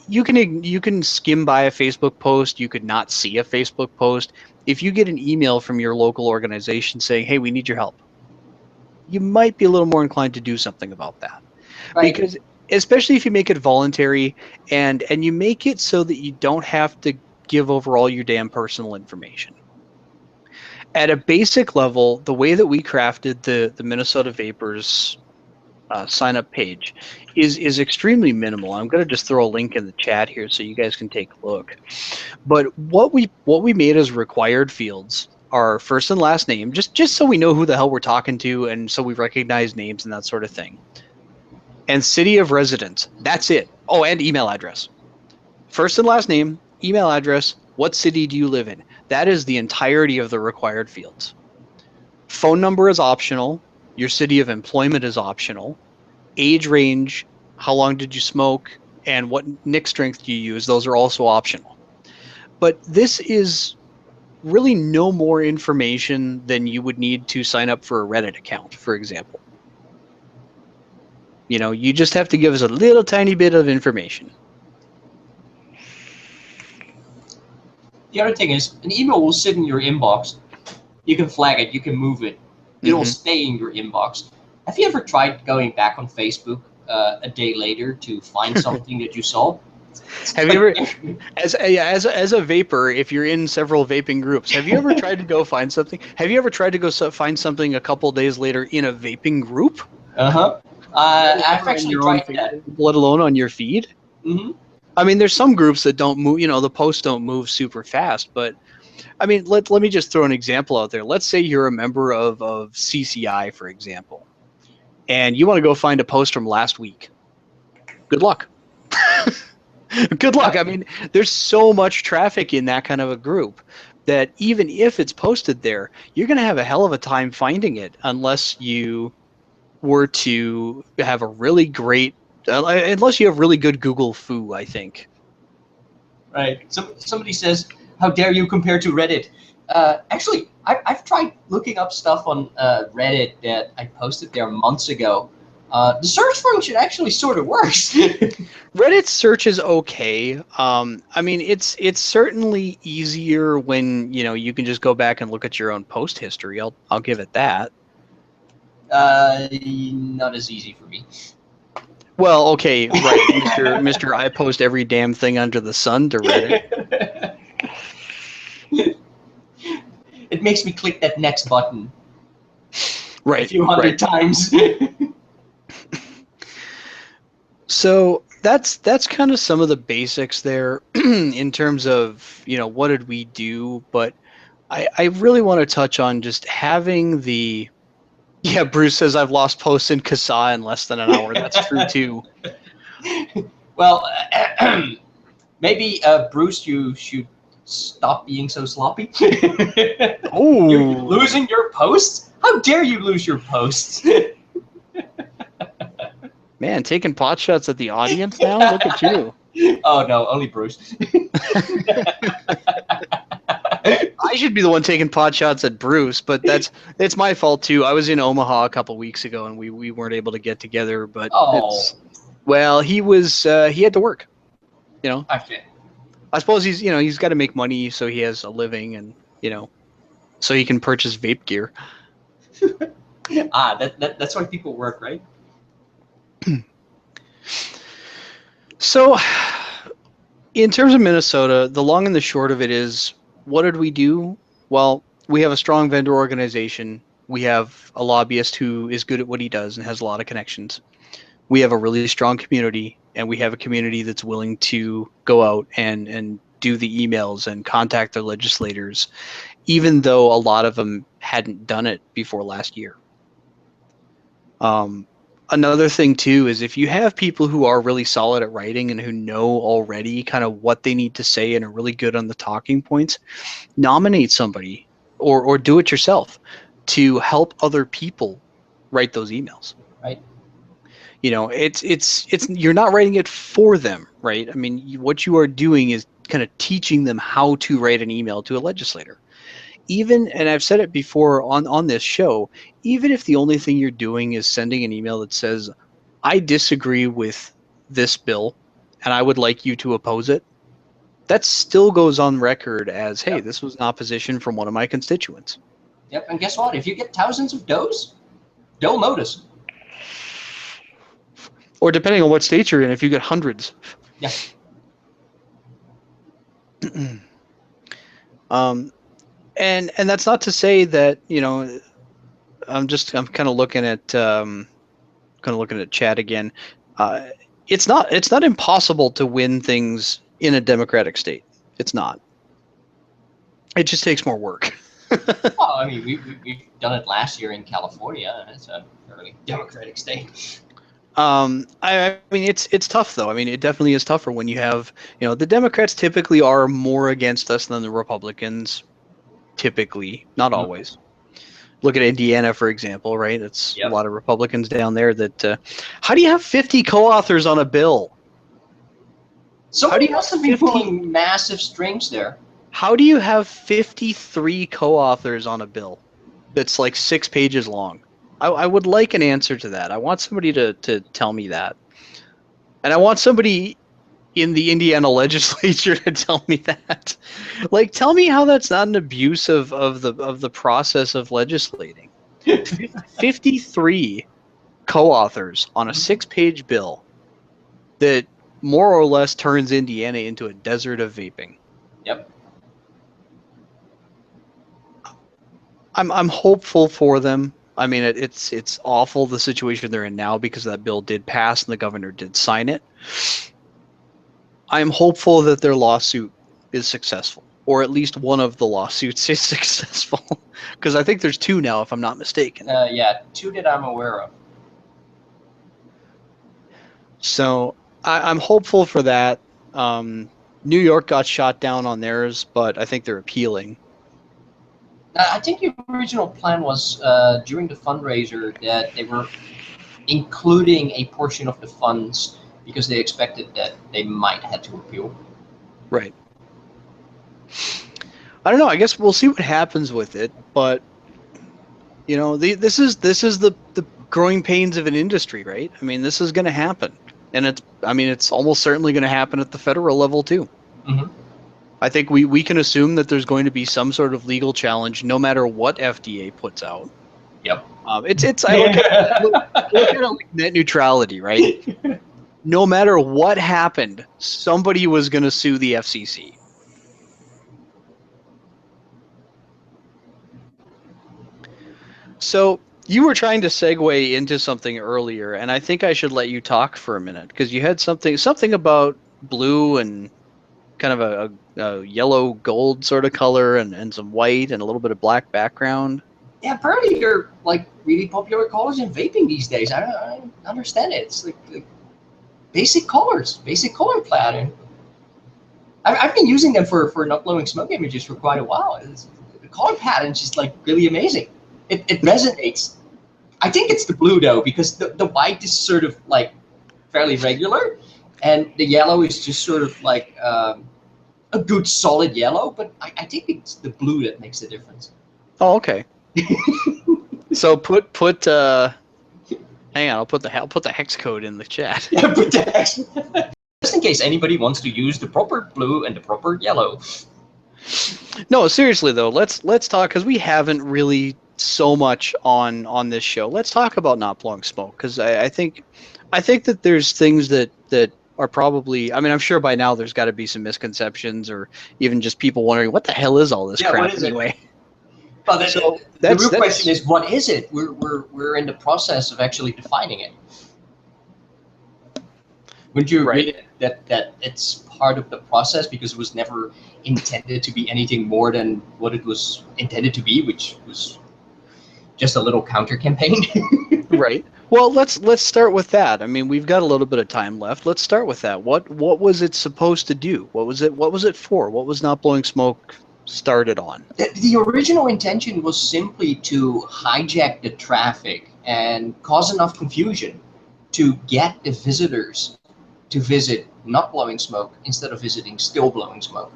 you can skim by a Facebook post, you could not see a Facebook post. If you get an email from your local organization saying, "Hey, we need your help," you might be a little more inclined to do something about that. Right. Because especially if you make it voluntary and you make it so that you don't have to give over all your damn personal information. At a basic level, the way that we crafted the Minnesota Vapers sign up page is extremely minimal. I'm going to just throw a link in the chat here so you guys can take a look. But what we made as required fields are first and last name, just so we know who the hell we're talking to and so we recognize names and that sort of thing. And city of residence. That's it. Oh, and email address. First and last name, email address, what city do you live in? That is the entirety of the required fields. Phone number is optional. Your city of employment is optional. Age range, how long did you smoke, and what nic strength do you use, those are also optional. But this is really no more information than you would need to sign up for a Reddit account, for example. You just have to give us a little tiny bit of information. The other thing is, an email will sit in your inbox. You can flag it, you can move it. It'll stay in your inbox. Have you ever tried going back on Facebook a day later to find something that you saw? Have you ever, as a vapor, if you're in several vaping groups, have you ever tried to go find something? Have you ever tried to go find something a couple days later in a vaping group? I've actually tried that. Let alone on your feed. I mean, there's some groups that don't move. The posts don't move super fast. But I mean, let me just throw an example out there. Let's say you're a member of CCI, for example. and you want to go find a post from last week. Good luck. Good luck. I mean, there's so much traffic in that kind of a group that even if it's posted there, you're going to have a hell of a time finding it unless you were to have a really great, unless you have really good Google foo, I think. Right. Somebody says, "How dare you compare to Reddit?" Actually, I've tried looking up stuff on Reddit that I posted there months ago. The search function actually sort of works. Reddit search is okay. I mean, it's certainly easier when you can just go back and look at your own post history. I'll give it that. Not as easy for me. Well, okay, right, Mister. I post every damn thing under the sun to Reddit. It makes me click that next button right, a few hundred times. So that's kind of some of the basics there in terms of what did we do, but I really want to touch on just having the. Yeah, Bruce says I've lost posts in CASA in less than an hour. That's true too. Well, maybe Bruce, you should stop being so sloppy. Oh, You're losing your posts? How dare you lose your posts? Man, taking pot shots at the audience now? Look at you. Oh no, only Bruce. I should be the one taking pot shots at Bruce, but it's my fault too. I was in Omaha a couple weeks ago and we weren't able to get together, but well, he had to work. Okay. I suppose he's got to make money so he has a living and so he can purchase vape gear. That's why people work, right? So, in terms of Minnesota, the long and the short of it is, what did we do? Well, we have a strong vendor organization. We have a lobbyist who is good at what he does and has a lot of connections. We have a really strong community, and we have a community that's willing to go out and do the emails and contact their legislators, even though a lot of them hadn't done it before last year. Another thing too is if you have people who are really solid at writing and who know already kind of what they need to say and are really good on the talking points, nominate somebody or do it yourself to help other people write those emails. Right. It's you're not writing it for them, right? I mean, what you are doing is kind of teaching them how to write an email to a legislator. Even, and I've said it before on this show, even if the only thing you're doing is sending an email that says, I disagree with this bill and I would like you to oppose it, that still goes on record as, hey, this was an opposition from one of my constituents. Yep, and guess what? If you get thousands of those, they'll notice. Or depending on what state you're in, if you get hundreds. Yeah. And that's not to say that I'm kind of looking at chat again. It's not impossible to win things in a democratic state. It's not. It just takes more work. Well, I mean, we've done it last year in California, and it's a fairly democratic state. I mean, it's tough though. I mean, it definitely is tougher when you have the Democrats typically are more against us than the Republicans. Typically, not always. Look at Indiana, for example, right? It's a lot of Republicans down there that. How do you have 50 co-authors on a bill? Somebody must have been pulling massive strings there. How do you have 53 co-authors on a bill that's like 6 pages long? I would like an answer to that. I want somebody to tell me that. And I want somebody in the Indiana legislature to tell me that. Like, tell me how that's not an abuse of the process of legislating. 53 co-authors on a 6-page bill that more or less turns Indiana into a desert of vaping. Yep. I'm hopeful for them. I mean, it's awful the situation they're in now because that bill did pass and the governor did sign it. I'm hopeful that their lawsuit is successful, or at least one of the lawsuits is successful, because I think there's 2 now, if I'm not mistaken. Yeah, 2 that I'm aware of. So I'm hopeful for that. New York got shot down on theirs, but I think they're appealing. I think the original plan was during the fundraiser that they were including a portion of the funds because they expected that they might have to appeal. Right. I don't know. I guess we'll see what happens with it, but this is the growing pains of an industry, right? I mean, this is going to happen, and it's almost certainly going to happen at the federal level too. Mm-hmm. I think we can assume that there's going to be some sort of legal challenge, no matter what FDA puts out. Yep. I look at it like net neutrality, right? No matter what happened, somebody was going to sue the FCC. So you were trying to segue into something earlier, and I think I should let you talk for a minute because you had something about blue and kind of a yellow gold sort of color and some white and a little bit of black background. Yeah, apparently they're like really popular colors in vaping these days. I don't understand it. It's like basic colors, basic color pattern. I've been using them for not blowing smoke images for quite a while. The color pattern is just like really amazing. It resonates. I think it's the blue though, because the white is sort of like fairly regular, and the yellow is just sort of like a good solid yellow. But I think it's the blue that makes the difference. Oh, okay. So put hang on, I'll put the hex code in the chat. Yeah, put the hex. Just in case anybody wants to use the proper blue and the proper yellow. No, seriously though, let's talk because we haven't really so much on this show. Let's talk about not blowing smoke because I think that there's things that are probably. I mean, I'm sure by now there's got to be some misconceptions or even just people wondering what the hell is all this crap anyway. Well, the real question is, what is it? We're in the process of actually defining it. Wouldn't you agree that it's part of the process because it was never intended to be anything more than what it was intended to be, which was just a little counter campaign? Right. Well, let's start with that. I mean, we've got a little bit of time left. Let's start with that. What was it supposed to do? What was it for? What was not blowing smoke started on? The original intention was simply to hijack the traffic and cause enough confusion to get the visitors to visit not blowing smoke instead of visiting still blowing smoke.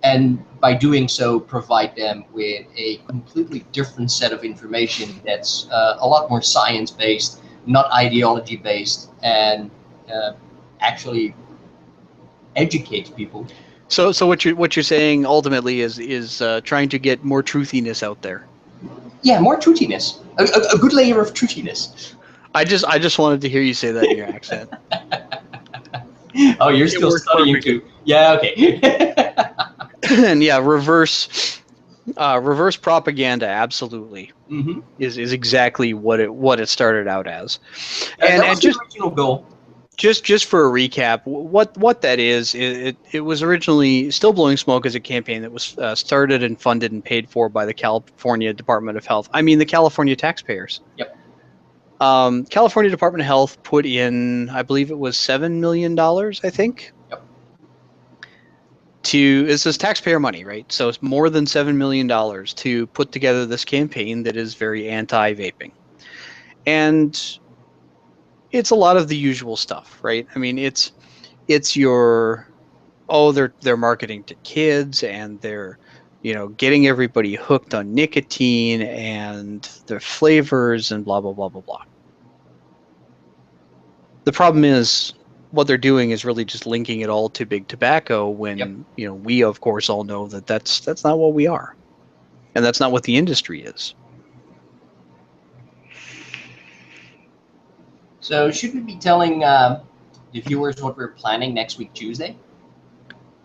And by doing so, provide them with a completely different set of information that's a lot more science-based, not ideology-based, and actually educate people. So what you're saying ultimately is trying to get more truthiness out there. Yeah, more truthiness. A good layer of truthiness. I just wanted to hear you say that in your accent. Oh, you're still studying too. Yeah, okay. And yeah, reverse propaganda absolutely is exactly what it started out as. And that was the original goal. Just for a recap, what that is, it was originally Still Blowing Smoke as a campaign that was started and funded and paid for by the California Department of Health. I mean, the California taxpayers. Yep. California Department of Health put in, I believe it was $7 million, I think. Yep. This is taxpayer money, right? So it's more than $7 million to put together this campaign that is very anti-vaping. And it's a lot of the usual stuff, right? I mean, it's your, they're marketing to kids and they're, getting everybody hooked on nicotine and their flavors and blah, blah, blah, blah, blah. The problem is what they're doing is really just linking it all to big tobacco when, we of course all know that that's not what we are. And that's not what the industry is. So should we be telling the viewers what we're planning next week, Tuesday?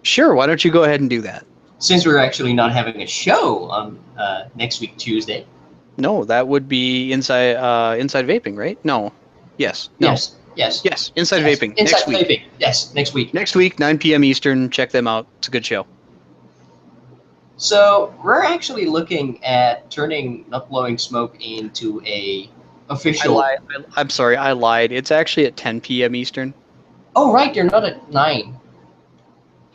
Sure. Why don't you go ahead and do that? Since we're actually not having a show on next week, Tuesday. No, that would be Inside Vaping, right? No. Yes. No. Yes. Inside Vaping. Inside Vaping. Yes, next week. Next week, 9 p.m. Eastern. Check them out. It's a good show. So we're actually looking at turning Not Blowing Smoke into a I official. lied. I'm sorry, I lied. It's actually at 10 p.m. Eastern. Oh, right, they're not at 9.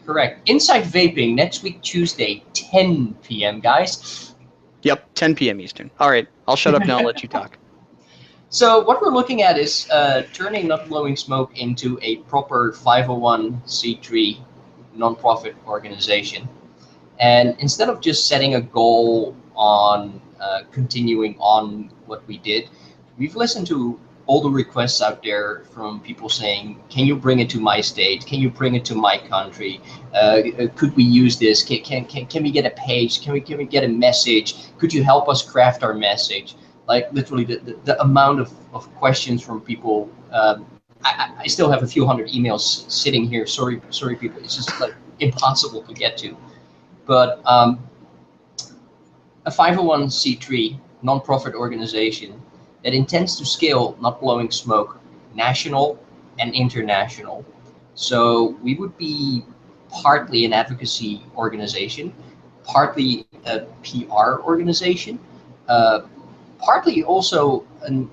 Correct. Inside Vaping, next week, Tuesday, 10 p.m., guys. Yep, 10 p.m. Eastern. All right, I'll shut up now and let you talk. So what we're looking at is turning Not Blowing Smoke into a proper 501c3 nonprofit organization. And instead of just setting a goal on continuing on what we did, we've listened to all the requests out there from people saying, can you bring it to my state? Can you bring it to my country? Could we use this? Can we get a page? Can we get a message? Could you help us craft our message? Like literally the amount of questions from people. I still have a few hundred emails sitting here. Sorry people. It's just like impossible to get to. But a 501c3 nonprofit organization that intends to scale Not Blowing Smoke national and international. So we would be partly an advocacy organization, partly a PR organization, partly also an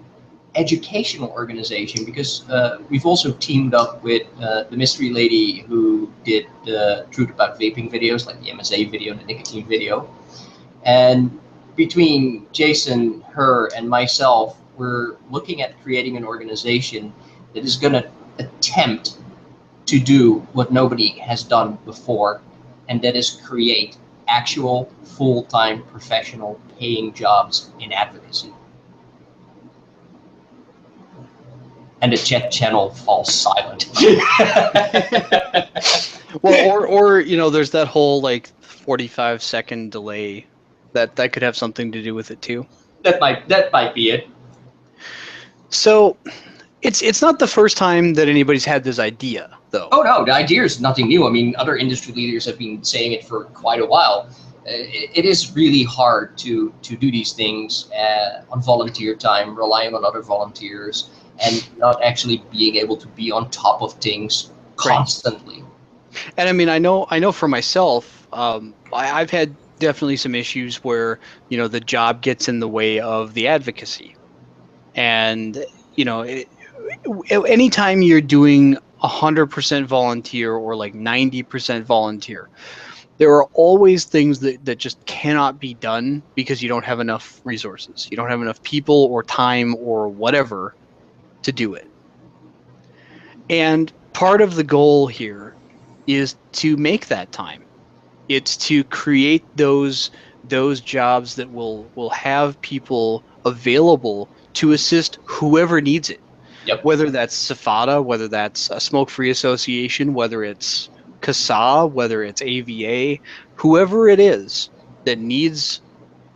educational organization, because we've also teamed up with the mystery lady who did the Truth About Vaping videos, like the MSA video and the nicotine video. And between Jason, her, and myself, we're looking at creating an organization that is going to attempt to do what nobody has done before, and that is create actual full-time professional paying jobs in advocacy. And the chat channel falls silent. Well, or you know, there's that whole like 45-second delay that could have something to do with it too. That might be it. So it's not the first time that anybody's had this idea, though. Oh no, the idea is nothing new. I mean, other industry leaders have been saying it for quite a while. It is really hard to do these things on volunteer time, relying on other volunteers, and not actually being able to be on top of things constantly. Right. And I mean, I know for myself, I've had definitely some issues where, you know, the job gets in the way of the advocacy. And, you know, anytime you're doing 100% volunteer or like 90% volunteer, there are always things that just cannot be done because you don't have enough resources. You don't have enough people or time or whatever to do it. And part of the goal here is to make that time. It's to create those jobs that will have people available to assist whoever needs it. Yep. Whether that's SFATA, whether that's a smoke-free association, whether it's CASA, whether it's AVA, whoever it is that needs,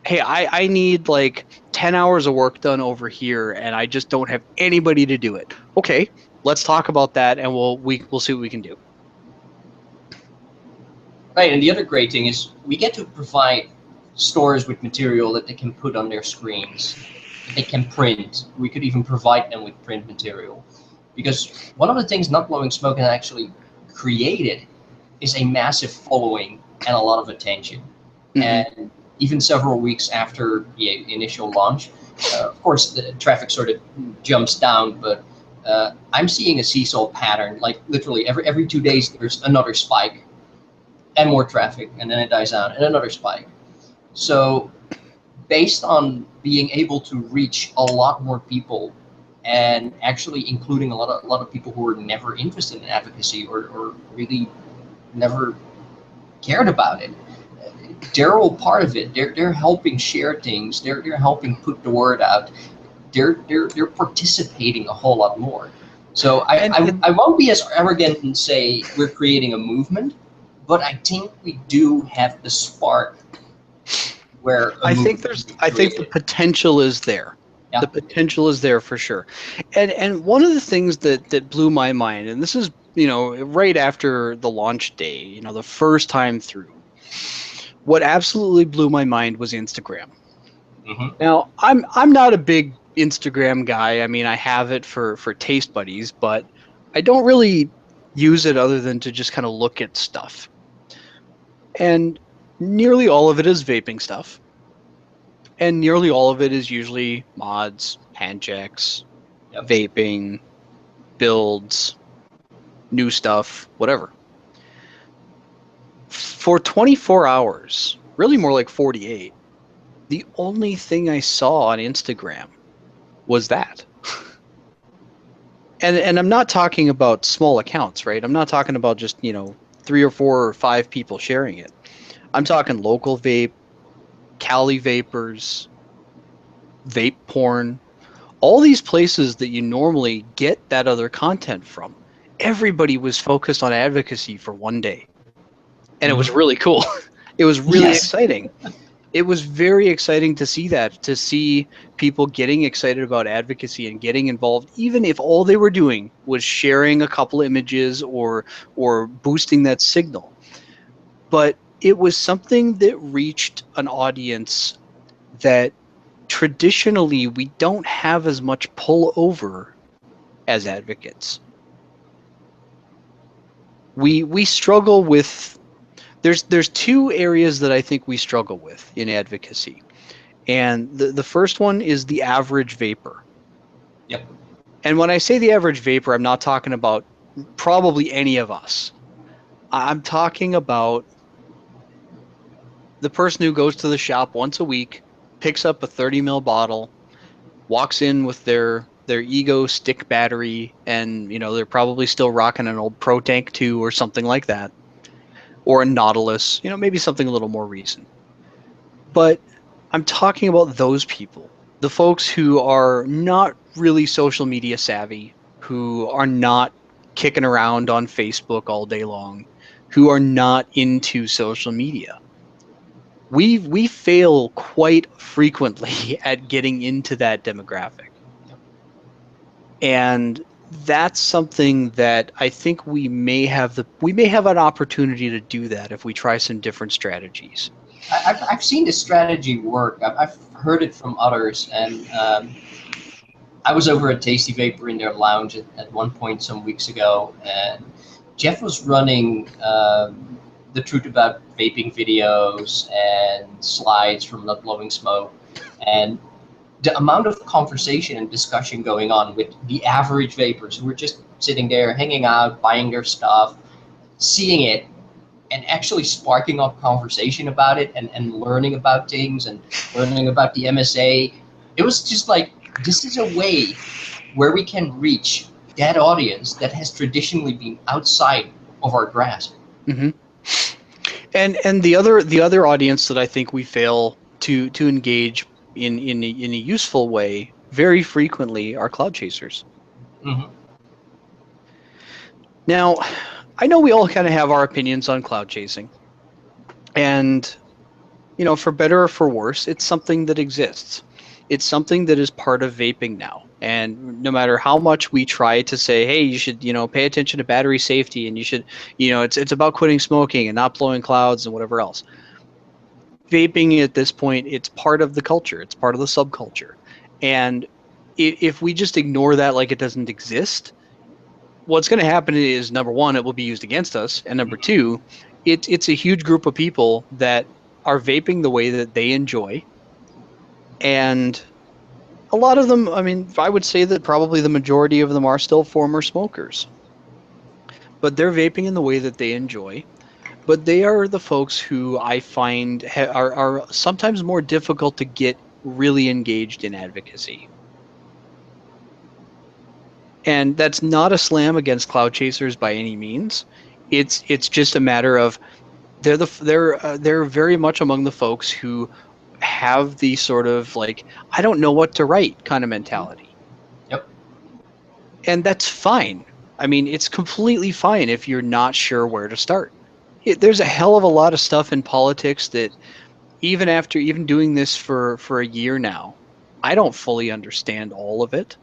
hey, I need like 10 hours of work done over here and I just don't have anybody to do it. Okay, let's talk about that and we'll see what we can do. Right, and the other great thing is we get to provide stores with material that they can put on their screens, that they can print. We could even provide them with print material. Because one of the things Not Blowing Smoke has actually created is a massive following and a lot of attention. Mm-hmm. And even several weeks after the initial launch, of course, the traffic sort of jumps down, but I'm seeing a seesaw pattern. Like literally every 2 days, there's another spike. And more traffic, and then it dies down, and another spike. So based on being able to reach a lot more people, and actually including a lot of people who were never interested in advocacy or really never cared about it, they're all part of it. They're helping share things. They're helping put the word out. They're participating a whole lot more. So I won't be as arrogant and say we're creating a movement. But I think we do have the spark where I think the potential is there. Yeah. The potential is there for sure. And one of the things that blew my mind, and this is, you know, right after the launch day, you know, the first time through, what absolutely blew my mind was Instagram. Mm-hmm. Now, I'm not a big Instagram guy. I mean, I have it for taste buddies, but I don't really use it other than to just kind of look at stuff. And nearly all of it is vaping stuff. And nearly all of it is usually mods, hand checks, Yep. vaping, builds, new stuff, whatever. For 24 hours, really more like 48, the only thing I saw on Instagram was that. And I'm not talking about small accounts, right? I'm not talking about just, 3 or 4 or 5 people sharing it. I'm talking local vape, Cali vapors, vape porn, all these places that you normally get that other content from. Everybody was focused on advocacy for one day. And it was really cool. It was really Yes. exciting. It was very exciting to see that, to see people getting excited about advocacy and getting involved, even if all they were doing was sharing a couple images or boosting that signal. But it was something that reached an audience that traditionally we don't have as much pull over as advocates. We struggle with there's 2 areas that I think we struggle with in advocacy. And the first one is the average vapor. Yep. And when I say the average vapor, I'm not talking about probably any of us. I'm talking about the person who goes to the shop once a week, picks up a 30 ml bottle, walks in with their ego stick battery, and they're probably still rocking an old Pro Tank 2 or something like that, or a Nautilus, maybe something a little more recent. But I'm talking about those people, the folks who are not really social media savvy, who are not kicking around on Facebook all day long, who are not into social media. We fail quite frequently at getting into that demographic. And that's something that I think we may have an opportunity to do that if we try some different strategies. I've seen this strategy work. I've heard it from others, and I was over at Tasty Vapor in their lounge at one point some weeks ago, and Jeff was running the Truth About Vaping videos and slides from NOTBlowingSmoke, and the amount of conversation and discussion going on with the average vapors who were just sitting there, hanging out, buying their stuff, seeing it, and actually sparking up conversation about it and learning about things and learning about the MSA. It was just like, this is a way where we can reach that audience that has traditionally been outside of our grasp. Mm-hmm. And the other audience that I think we fail to engage in a useful way very frequently are cloud chasers. Mm-hmm. Now, I know we all kind of have our opinions on cloud chasing, and for better or for worse, it's something that exists. It's something that is part of vaping now. And no matter how much we try to say, hey, you should, pay attention to battery safety, and you should, it's about quitting smoking and not blowing clouds and whatever else. Vaping at this point, it's part of the culture. It's part of the subculture. And if we just ignore that like it doesn't exist, what's going to happen is, number one, it will be used against us. And number two, it's a huge group of people that are vaping the way that they enjoy. And a lot of them, I mean, I would say that probably the majority of them are still former smokers. But they're vaping in the way that they enjoy. But they are the folks who I find are sometimes more difficult to get really engaged in advocacy. And that's not a slam against cloud chasers by any means. It's just a matter of they're very much among the folks who have the sort of like, I don't know what to write kind of mentality. Yep. And that's fine. I mean, it's completely fine if you're not sure where to start. There's a hell of a lot of stuff in politics that even after doing this for a year now, I don't fully understand all of it.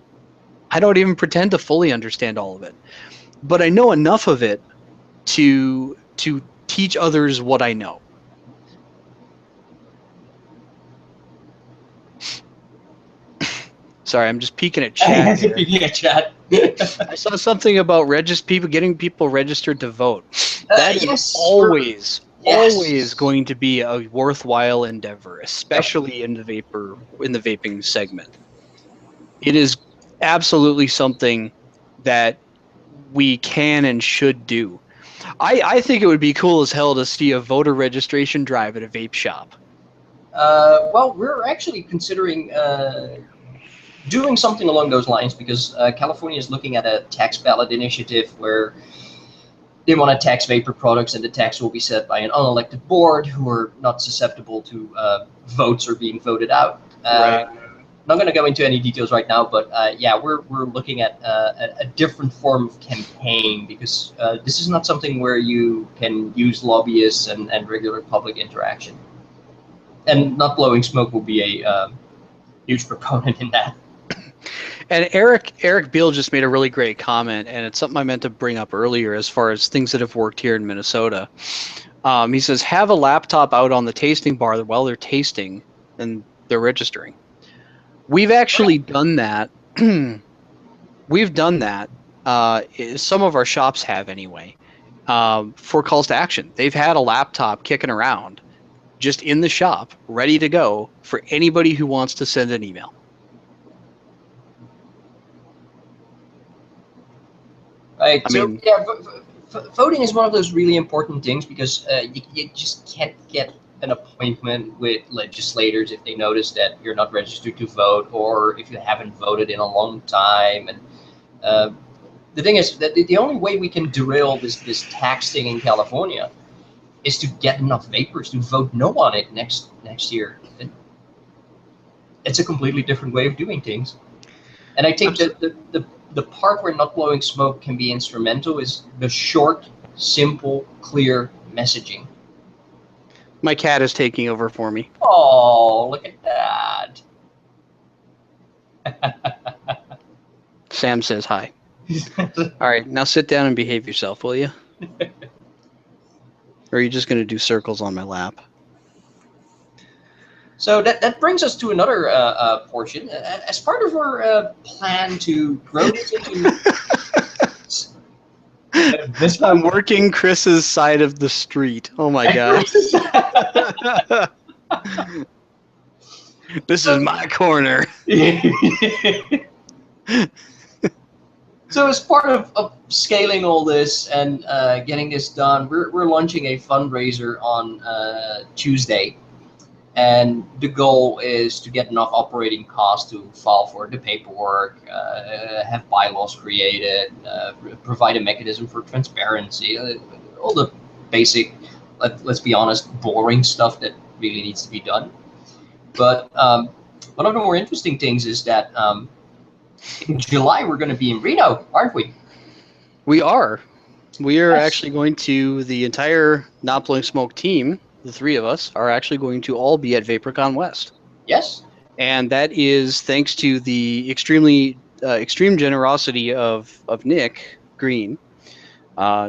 I don't even pretend to fully understand all of it. But I know enough of it to teach others what I know. Sorry, I'm just peeking at chat here. Peeking at chat. I saw something about getting people registered to vote. That is always going to be a worthwhile endeavor, especially in the vaping segment. It is absolutely something that we can and should do. I think it would be cool as hell to see a voter registration drive at a vape shop. Well, we're actually considering doing something along those lines because California is looking at a tax ballot initiative where they want to tax vapor products, and the tax will be set by an unelected board who are not susceptible to votes or being voted out. Right. I'm not going to go into any details right now, but yeah, we're looking at a different form of campaign because this is not something where you can use lobbyists and regular public interaction. And Not Blowing Smoke will be a huge proponent in that. And Eric Beal just made a really great comment, and it's something I meant to bring up earlier as far as things that have worked here in Minnesota. He says, have a laptop out on the tasting bar while they're tasting and they're registering. We've actually done that. We've done that. Some of our shops have anyway, for calls to action. They've had a laptop kicking around just in the shop, ready to go for anybody who wants to send an email. Right. Yeah, voting is one of those really important things because you just can't get an appointment with legislators if they notice that you're not registered to vote or if you haven't voted in a long time. And the thing is that the only way we can derail this tax thing in California is to get enough vapors to vote no on it next year. It's a completely different way of doing things. And I think that the part where Not Blowing Smoke can be instrumental is the short, simple, clear messaging. My cat is taking over for me. Oh, look at that. Sam says hi. All right, now sit down and behave yourself, will you? Or are you just going to do circles on my lap? So that brings us to another portion. As part of our plan to grow this into... I'm working Chris's side of the street. Oh my god. This is my corner. So as part of scaling all this and getting this done, we're launching a fundraiser on Tuesday. And the goal is to get enough operating costs to file for the paperwork, have bylaws created, provide a mechanism for transparency, all the basic, let's be honest, boring stuff that really needs to be done. But one of the more interesting things is that in July we're going to be in Reno, aren't we? We are. We are actually going to, the entire Not Blowing Smoke team, the three of us, are actually going to all be at VaporCon West. Yes. And that is thanks to the extreme generosity of Nick Green.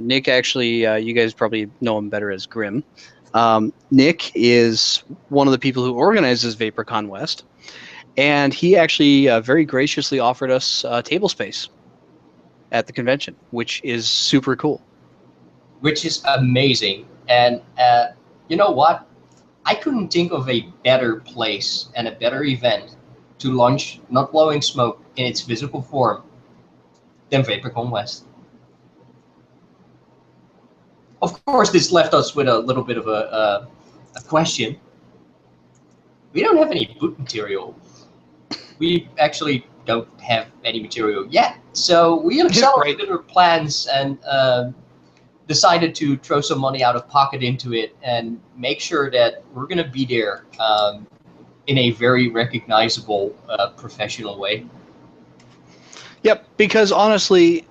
Nick actually, you guys probably know him better as Grim. Nick is one of the people who organizes VaporCon West. And he actually very graciously offered us table space at the convention, which is super cool. Which is amazing. And you know what? I couldn't think of a better place and a better event to launch Not Blowing Smoke in its physical form than VaporCon West. Of course, this left us with a little bit of a question. We don't have any boot material. We actually don't have any material yet. So we accelerated our plans and decided to throw some money out of pocket into it and make sure that we're going to be there in a very recognizable, professional way. Yep, because honestly,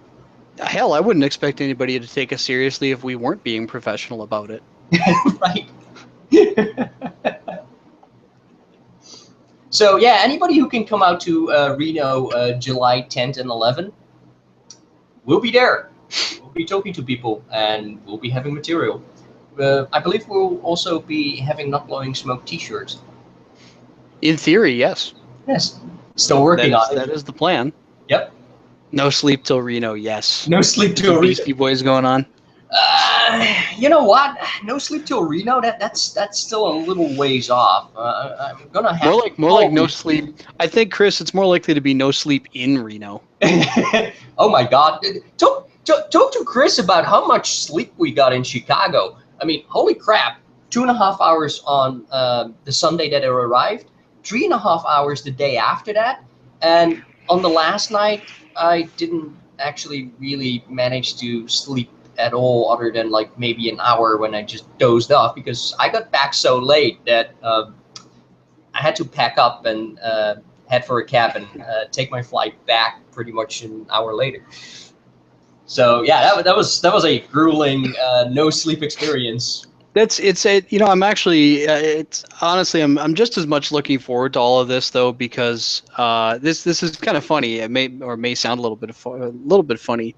hell, I wouldn't expect anybody to take us seriously if we weren't being professional about it. Right. So yeah, anybody who can come out to Reno July 10th and 11th, we'll be there. We'll be talking to people and we'll be having material. I believe we'll also be having Not Blowing Smoke t-shirts. In theory, yes. Yes. Still working on it. That is the plan. Yep. No sleep till Reno, yes. No sleep till Reno. Beastie Boys going on. You know what? No sleep till Reno. That's still a little ways off. I'm gonna have to More like no sleep. I think, Chris, it's more likely to be no sleep in Reno. Oh my God! Talk to Chris about how much sleep we got in Chicago. I mean, holy crap! 2.5 hours on the Sunday that I arrived, 3.5 hours the day after that, and on the last night I didn't actually really manage to sleep at all, other than like maybe an hour when I just dozed off because I got back so late that I had to pack up and head for a cab and take my flight back pretty much an hour later. So yeah, that was a grueling no sleep experience. I'm actually it's honestly I'm just as much looking forward to all of this though, because this is kind of funny. It may sound a little bit funny.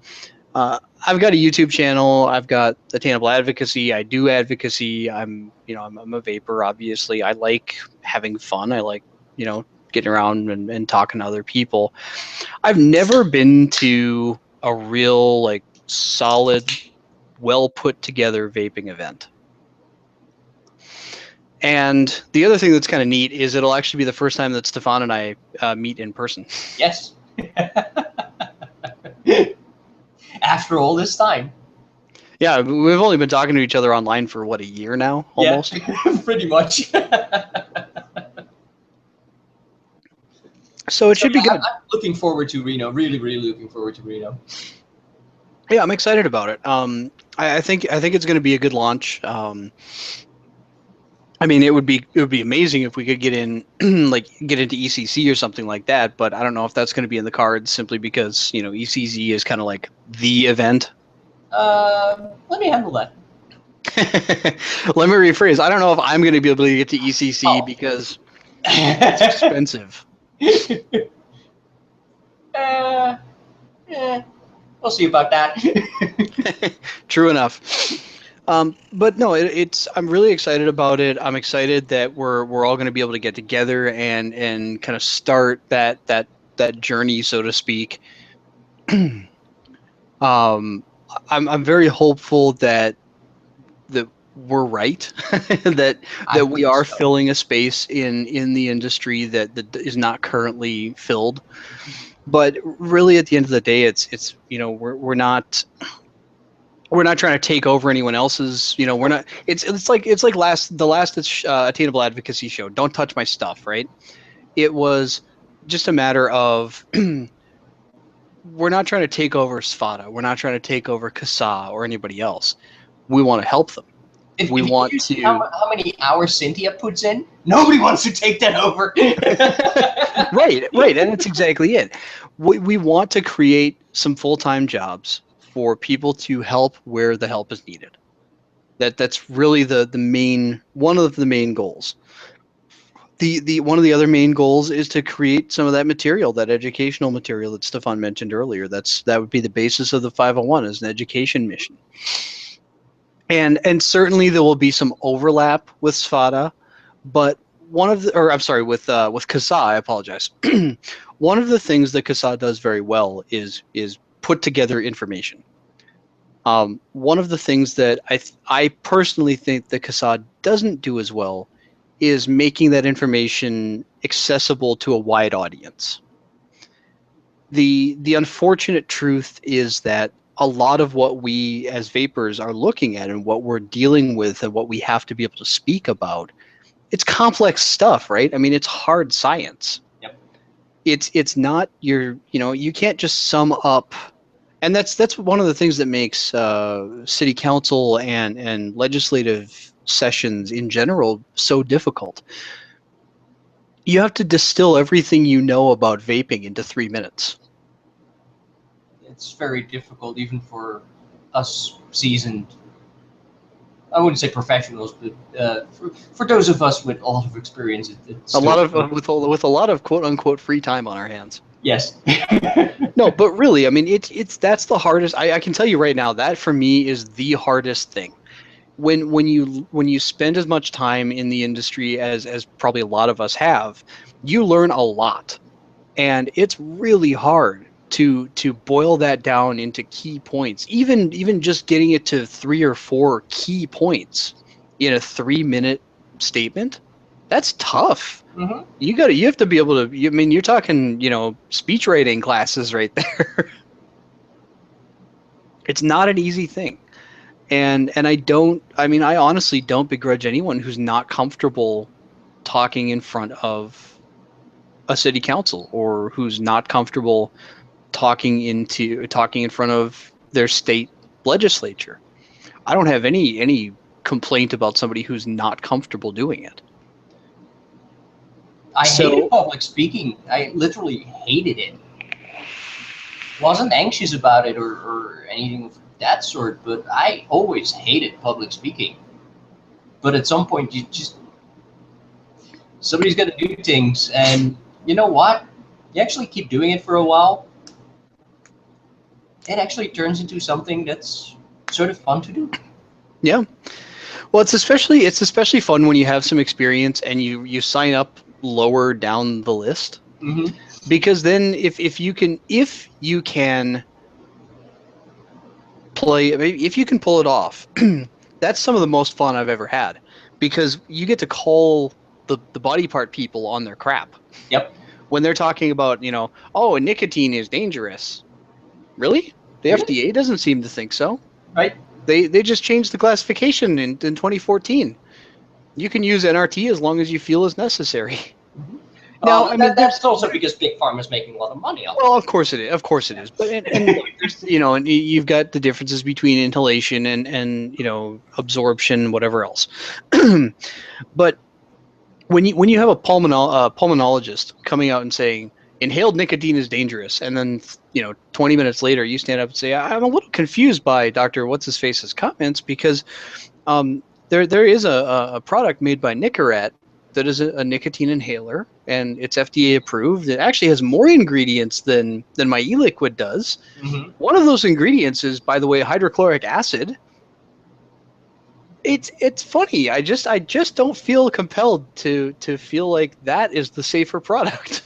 I've got a YouTube channel. I've got Attainable Advocacy. I do advocacy. I'm a vapor. Obviously, I like having fun. I like getting around and talking to other people. I've never been to a real like solid, well put together vaping event. And the other thing that's kind of neat is it'll actually be the first time that Stefan and I meet in person. Yes. After all this time. Yeah, we've only been talking to each other online for what, a year now, almost? Yeah, pretty much. So it should be good. I'm looking forward to Reno. Really, really looking forward to Reno. Yeah, I'm excited about it. I think it's going to be a good launch. I mean, it would be amazing if we could get in, get into ECC or something like that. But I don't know if that's going to be in the cards, simply because ECZ is kind of like the event. Let me handle that. Let me rephrase. I don't know if I'm going to be able to get to ECC because it's expensive. We'll see about that. True enough. But no, I'm really excited about it. I'm excited that we're all going to be able to get together and kind of start that journey, so to speak. I'm very hopeful that we're right, that we are filling a space in the industry that is not currently filled. But really, at the end of the day, it's we're not trying to take over anyone else's. We're not. It's like the last Attainable Advocacy show. Don't touch my stuff, right? It was just a matter of we're not trying to take over SFATA. We're not trying to take over CASA or anybody else. We want to help them. We want to. How many hours Cynthia puts in? Nobody wants to take that over. Right, and that's exactly it. We want to create some full-time jobs for people to help where the help is needed. That's really one of the main goals. The one of the other main goals is to create some of that material, that educational material that Stefan mentioned earlier. That would be the basis of the 501 as an education mission. And certainly there will be some overlap with SFATA, but with CASA, I apologize. One of the things that CASA does very well is put together information. One of the things that I personally think that CASA doesn't do as well is making that information accessible to a wide audience. The unfortunate truth is that a lot of what we as vapors are looking at and what we're dealing with and what we have to be able to speak about, it's complex stuff, right? I mean, it's hard science. Yep. It's not you can't just sum up. And that's one of the things that makes city council and legislative sessions in general so difficult. You have to distill everything you know about vaping into 3 minutes. It's very difficult, even for us seasoned, I wouldn't say professionals, but for those of us with a lot of experience, it's with a lot of quote unquote free time on our hands. Yes. No, but really, I mean, that's the hardest. I can tell you right now, that for me is the hardest thing. When you spend as much time in the industry as probably a lot of us have, you learn a lot, and it's really hard to boil that down into key points, even just getting it to 3 or 4 key points in a 3-minute statement, that's tough. Mm-hmm. You have to be able to. I mean, you're talking, speech writing classes right there. It's not an easy thing. And I honestly don't begrudge anyone who's not comfortable talking in front of a city council, or who's not comfortable talking in front of their state legislature. I don't have any complaint about somebody who's not comfortable doing it. I hated public speaking. I literally hated it. Wasn't anxious about it or anything of that sort, but I always hated public speaking. But at some point, somebody's got to do things, and you know what? You actually keep doing it for a while, it actually turns into something that's sort of fun to do. Yeah. Well, it's especially fun when you have some experience and you sign up lower down the list. Mm-hmm. Because then if you can pull it off, that's some of the most fun I've ever had, because you get to call the body part people on their crap. Yep. When they're talking about, nicotine is dangerous. Really? The FDA doesn't seem to think so. Right. They just changed the classification in 2014. You can use NRT as long as you feel is necessary. Mm-hmm. Now, that's also because Big Pharma is making a lot of money off it. Well, of course it is. But and you've got the differences between inhalation and absorption, whatever else. But when you have a pulmonologist coming out and saying inhaled nicotine is dangerous, and then 20 minutes later you stand up and say, I'm a little confused by Dr. What's-His-Face's comments, because there is a product made by Nicorette that is a nicotine inhaler, and it's FDA approved. It actually has more ingredients than my e-liquid does. Mm-hmm. One of those ingredients is, by the way, hydrochloric acid. It's funny. I just don't feel compelled to feel like that is the safer product.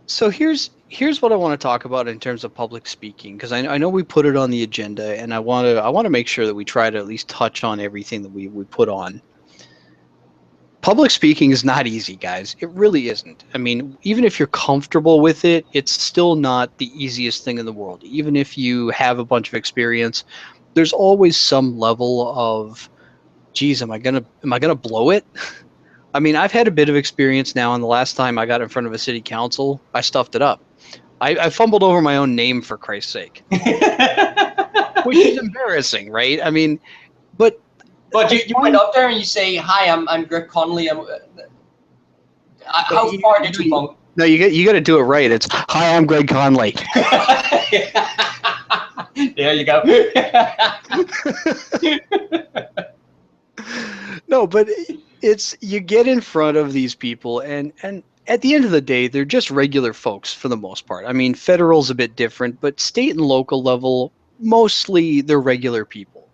So here's what I want to talk about in terms of public speaking, because I know we put it on the agenda, and I want to make sure that we try to at least touch on everything that we put on. Public speaking is not easy, guys. It really isn't. I mean, even if you're comfortable with it, it's still not the easiest thing in the world. Even if you have a bunch of experience, there's always some level of, geez, am I gonna blow it? I mean, I've had a bit of experience now, and the last time I got in front of a city council, I stuffed it up. I fumbled over my own name, for Christ's sake. Which is embarrassing, right? I mean, but you went up there and you say, "Hi, I'm Greg Connolly." How far did you go? No, you got to do it right. It's, "Hi, I'm Greg Conley." There you go. No, but it's, you get in front of these people, and at the end of the day, they're just regular folks for the most part. I mean, federal's a bit different, but state and local level, mostly they're regular people.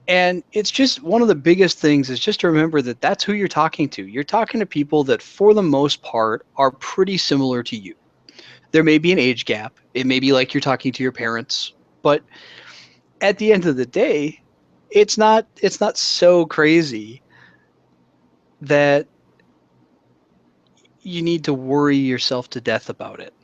And it's just one of the biggest things is just to remember that that's who you're talking to. You're talking to people that, for the most part, are pretty similar to you. There may be an age gap. It may be like you're talking to your parents, but at the end of the day, it's not so crazy that you need to worry yourself to death about it.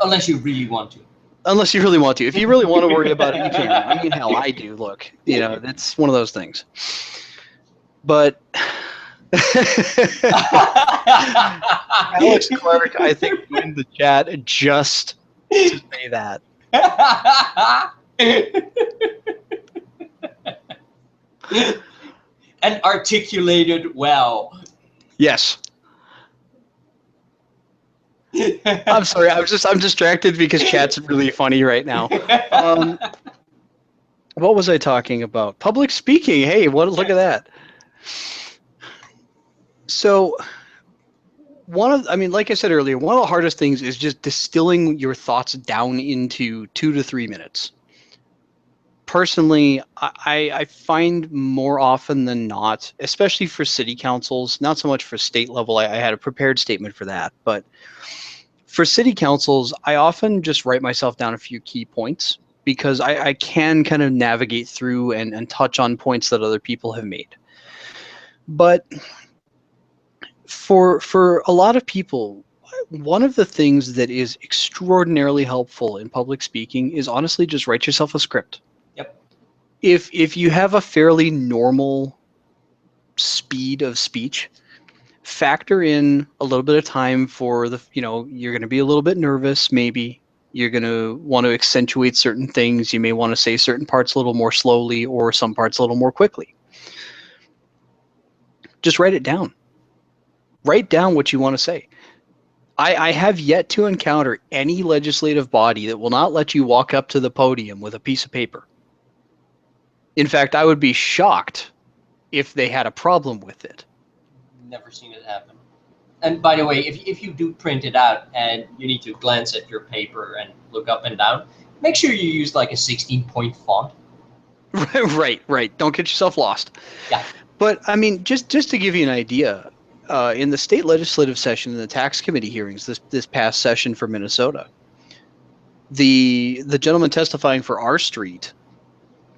Unless you really want to. Unless you really want to. If you really want to worry about it, you can. I mean, hell, I do. Look, that's one of those things. But Alex Clark, I think, in the chat just to say that. And articulated well. Yes. I'm sorry. I'm distracted because chat's really funny right now. What was I talking about? Public speaking. Hey, look at that. So like I said earlier, one of the hardest things is just distilling your thoughts down into 2 to 3 minutes. personally, I find more often than not, especially for city councils, not so much for state level, I had a prepared statement for that, but for city councils, I often just write myself down a few key points because I can kind of navigate through and touch on points that other people have made. But for a lot of people, one of the things that is extraordinarily helpful in public speaking is honestly just write yourself a script. Yep. If you have a fairly normal speed of speech, factor in a little bit of time for the, you're going to be a little bit nervous, maybe. You're going to want to accentuate certain things. You may want to say certain parts a little more slowly or some parts a little more quickly. Just write it down. Write down what you want to say. I have yet to encounter any legislative body that will not let you walk up to the podium with a piece of paper. In fact, I would be shocked if they had a problem with it. Never seen it happen. And by the way, if you do print it out and you need to glance at your paper and look up and down, make sure you use like a 16-point font. Right. Don't get yourself lost. Yeah. But I mean, just to give you an idea, in the state legislative session and the tax committee hearings this past session for Minnesota, the gentleman testifying for our street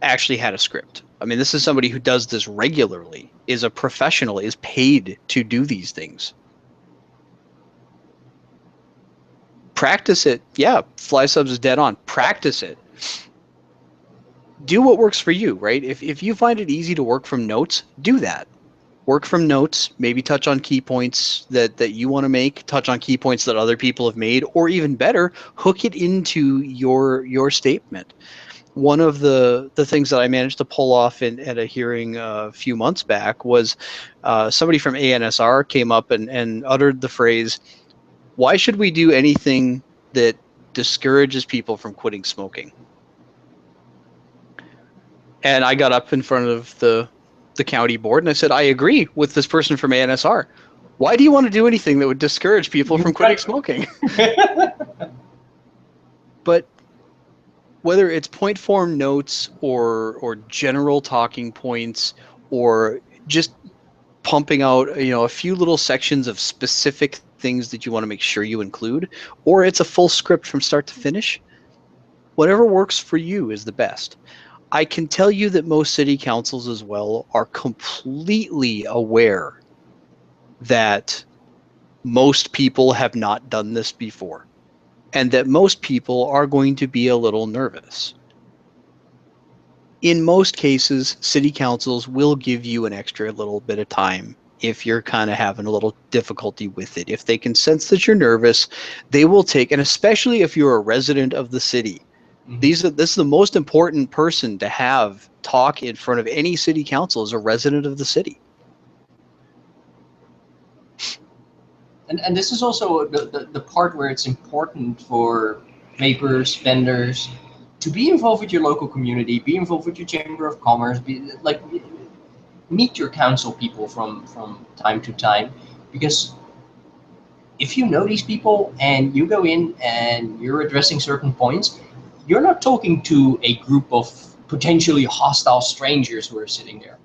actually had a script. I mean, this is somebody who does this regularly, is a professional, is paid to do these things. Practice it. Yeah, Fly Subs is dead on. Practice it. Do what works for you, right? If you find it easy to work from notes, do that. Work from notes, maybe touch on key points that you want to make, touch on key points that other people have made, or even better, hook it into your statement. One of the things that I managed to pull off at a hearing a few months back was somebody from ANSR came up and uttered the phrase, "Why should we do anything that discourages people from quitting smoking?" And I got up in front of the county board and I said, "I agree with this person from ANSR. Why do you want to do anything that would discourage people from quitting smoking?" But whether it's point form notes or general talking points or just pumping out, a few little sections of specific things that you want to make sure you include, or it's a full script from start to finish, whatever works for you is the best. I can tell you that most city councils as well are completely aware that most people have not done this before, and that most people are going to be a little nervous. In most cases, city councils will give you an extra little bit of time if you're kind of having a little difficulty with it. If they can sense that you're nervous, they will take, and especially if you're a resident of the city, this is the most important person to have talk in front of any city council is a resident of the city. And this is also the part where it's important for vapers, vendors, to be involved with your local community, be involved with your chamber of commerce, meet your council people from time to time, because if you know these people and you go in and you're addressing certain points, you're not talking to a group of potentially hostile strangers who are sitting there.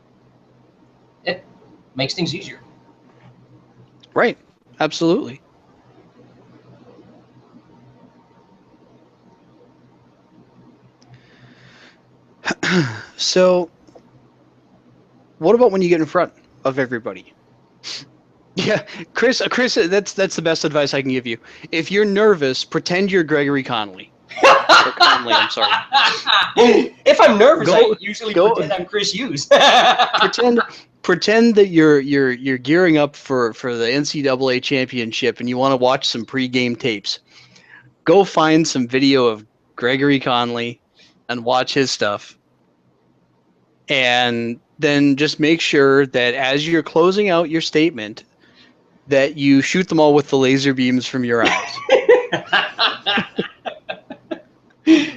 It makes things easier. Right. Absolutely. So, what about when you get in front of everybody? Yeah, Chris, that's the best advice I can give you. If you're nervous, pretend you're Gregory Connolly. Or Conley, I'm sorry. If I'm nervous, I usually pretend I'm Chris Hughes. Pretend that you're gearing up for the NCAA championship and you want to watch some pregame tapes. Go find some video of Gregory Conley and watch his stuff. And then just make sure that as you're closing out your statement, that you shoot them all with the laser beams from your eyes.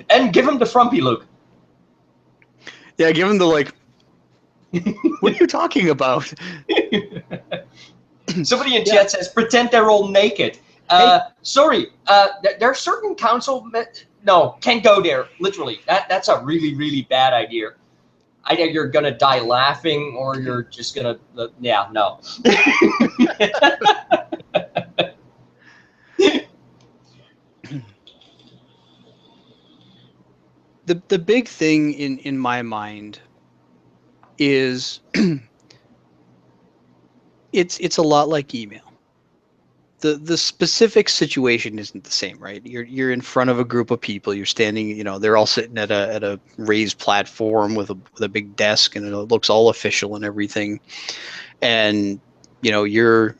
And give him the frumpy look. Yeah, give him the like, what are you talking about? Somebody in chat says, pretend they're all naked. Hey. Sorry, there are certain council no, can't go there. Literally, that's a really, really bad idea. Either you're gonna die laughing, or you're just gonna, yeah, no. The big thing in my mind is it's a lot like email. The specific situation isn't the same, right? You're in front of a group of people. You're standing, you know, they're all sitting at a raised platform with a big desk, and it looks all official and everything. And you know, you're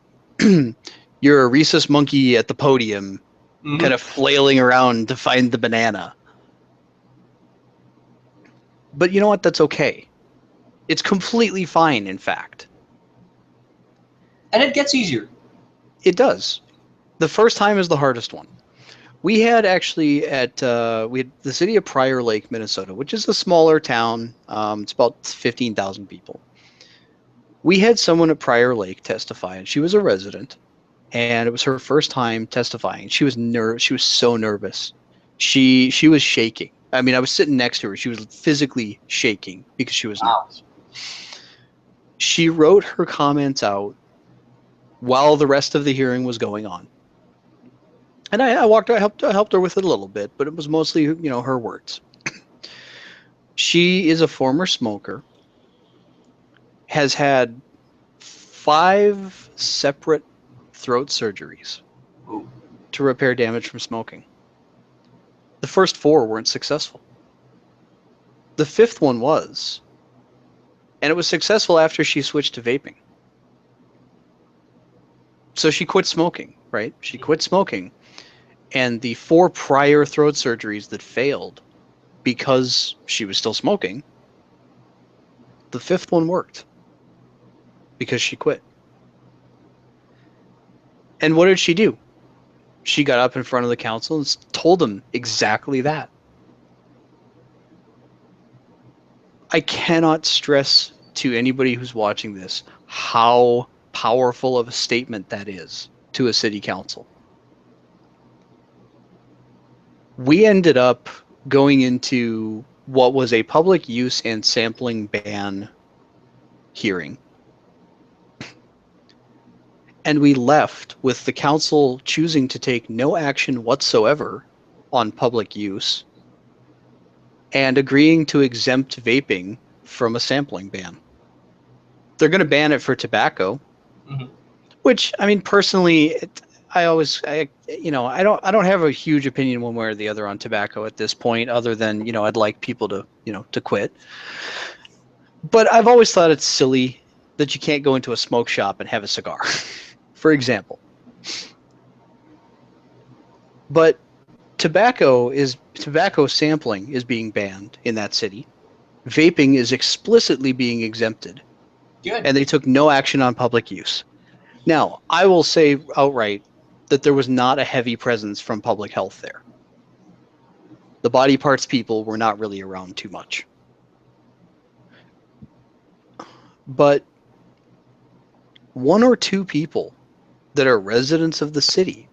you're a rhesus monkey at the podium, kind of flailing around to find the banana. But you know what? That's okay. It's completely fine, in fact. And it gets easier. It does. The first time is the hardest one. We had actually we had the city of Prior Lake, Minnesota, which is a smaller town. It's about 15,000 people. We had someone at Prior Lake testify, and she was a resident, and it was her first time testifying. She was She was so nervous. She was shaking. I mean, I was sitting next to her. She was physically shaking because she was nervous. She wrote her comments out while the rest of the hearing was going on. And I helped her with it a little bit, but it was mostly, you know, her words. She is a former smoker, has had 5 separate throat surgeries to repair damage from smoking. The first 4 weren't successful. The 5th one was, and it was successful after she switched to vaping. So she quit smoking, right? She quit smoking. And the 4 prior throat surgeries that failed because she was still smoking, the 5th one worked because she quit. And what did she do? She got up in front of the council and told them exactly that. I cannot stress to anybody who's watching this how powerful of a statement that is to a city council. We ended up going into what was a public use and sampling ban hearing. And we left with the council choosing to take no action whatsoever on public use and agreeing to exempt vaping from a sampling ban. They're going to ban it for tobacco, which, I mean, personally, I don't have a huge opinion one way or the other on tobacco at this point, other than, you know, I'd like people to, you know, to quit. But I've always thought it's silly that you can't go into a smoke shop and have a cigar, for example. But tobacco sampling is being banned in that city. Vaping is explicitly being exempted. Good. And they took no action on public use. Now, I will say outright that there was not a heavy presence from public health there. The body parts people were not really around too much. But 1 or 2 people that are residents of the city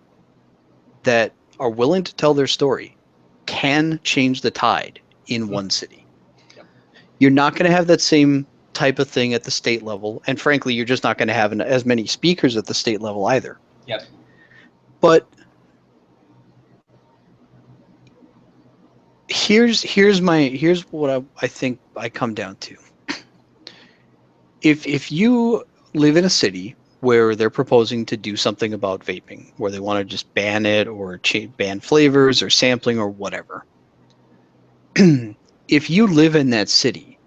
that are willing to tell their story can change the tide in one city. Yep. You're not going to have that same type of thing at the state level, and frankly, you're just not going to have as many speakers at the state level either. Yep. But here's what I think I come down to. If you live in a city where they're proposing to do something about vaping, where they want to just ban it or ban flavors or sampling or whatever, if you live in that city,